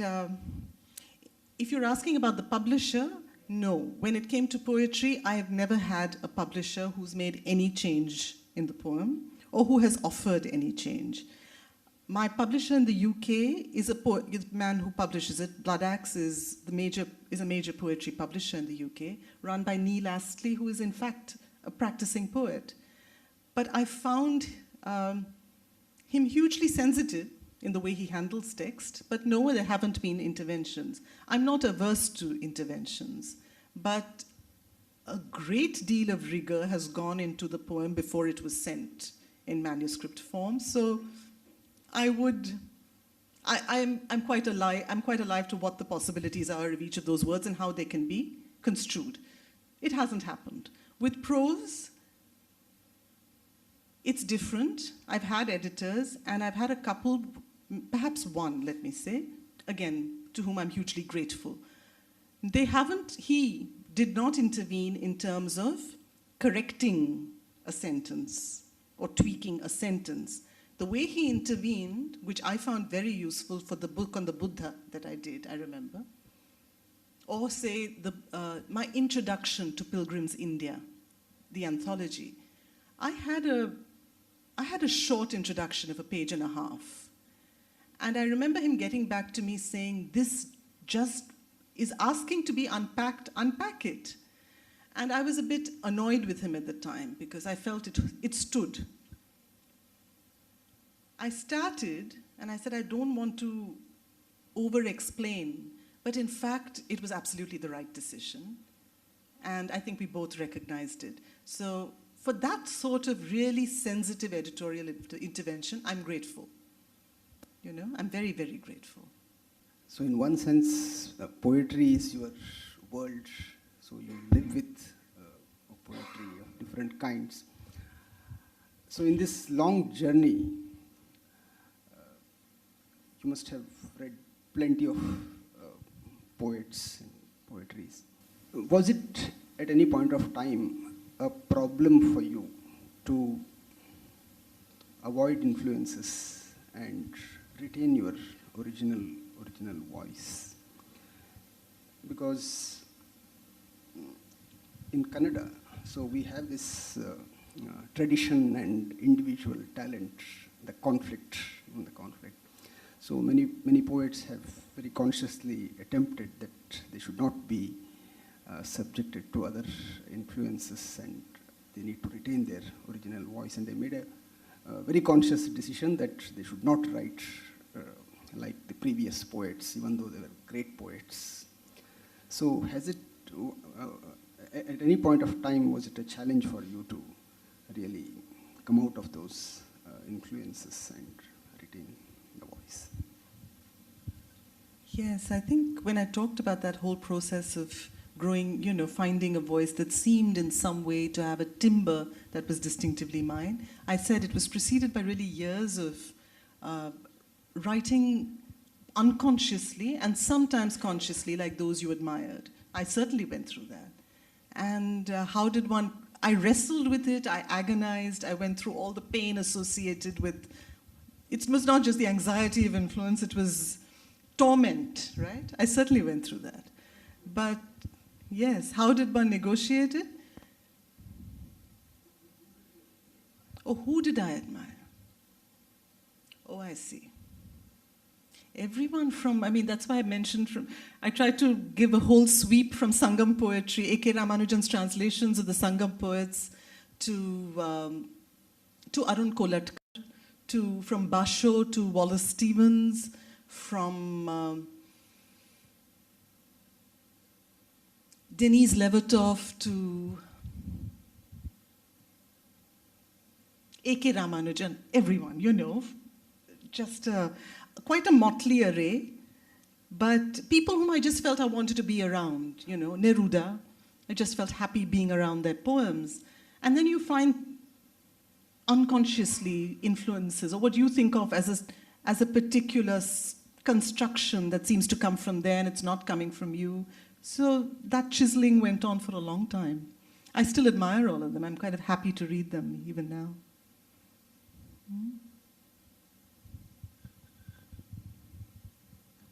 if you're asking about the publisher, no. When it came to poetry, I have never had a publisher who's made any change in the poem or who has offered any change. My publisher in the UK is a man who publishes it. Blood Axe is a major poetry publisher in the UK, run by Neil Astley, who is in fact a practicing poet. But I found him hugely sensitive in the way he handles text, but no, there haven't been interventions. I'm not averse to interventions, but a great deal of rigor has gone into the poem before it was sent in manuscript form. So I'm quite alive to what the possibilities are of each of those words and how they can be construed. It hasn't happened. With prose, it's different. I've had editors, and I've had a couple, perhaps one, let me say, again, to whom I'm hugely grateful. He did not intervene in terms of correcting a sentence or tweaking a sentence. The way he intervened, which I found very useful for the book on the Buddha that I did, I remember, or say my introduction to Pilgrim's India, the anthology. I had a short introduction of a page and a half. And I remember him getting back to me saying, this just is asking to be unpacked, unpack it. And I was a bit annoyed with him at the time because I felt it stood. I started, and I said, I don't want to over-explain, but in fact, it was absolutely the right decision. And I think we both recognized it. So for that sort of really sensitive editorial intervention, I'm grateful. You know, I'm very, very grateful. So in one sense, poetry is your world. So you live with poetry of different kinds. So in this long journey, you must have read plenty of poets and poetries. Was it at any point of time a problem for you to avoid influences and retain your original voice? Because in Kannada, so we have this tradition and individual talent, the conflict. So many poets have very consciously attempted that they should not be subjected to other influences and they need to retain their original voice. And they made a very conscious decision that they should not write like the previous poets, even though they were great poets. So has it, at any point of time, was it a challenge for you to really come out of those influences and retain the voice? Yes, I think when I talked about that whole process of growing, finding a voice that seemed in some way to have a timbre that was distinctively mine, I said it was preceded by really years of writing unconsciously and sometimes consciously, like those you admired. I certainly went through that. And I wrestled with it, I agonized, I went through all the pain associated with, it was not just the anxiety of influence, it was torment, right? I certainly went through that. But yes, how did one negotiate it? Oh, who did I admire? Oh, I see. Everyone from, that's why I mentioned I tried to give a whole sweep from Sangam poetry, A.K. Ramanujan's translations of the Sangam poets to Arun Kolatkar, from Basho to Wallace Stevens, from Denise Levertov to A.K. Ramanujan, everyone, just quite a motley array, but people whom I just felt I wanted to be around, Neruda, I just felt happy being around their poems. And then you find unconsciously influences, or what you think of as a particular construction that seems to come from there and it's not coming from you. So that chiseling went on for a long time. I still admire all of them. I'm kind of happy to read them even now.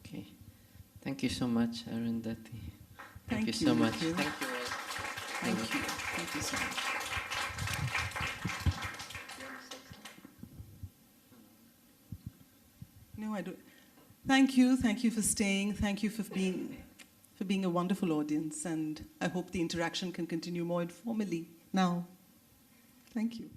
Okay. Thank you so much, Arundhathi. Thank you so much. Thank you. Thank you. Thank you so much. No, I don't. Thank you for staying. Thank you for being a wonderful audience, and I hope the interaction can continue more informally now. Thank you.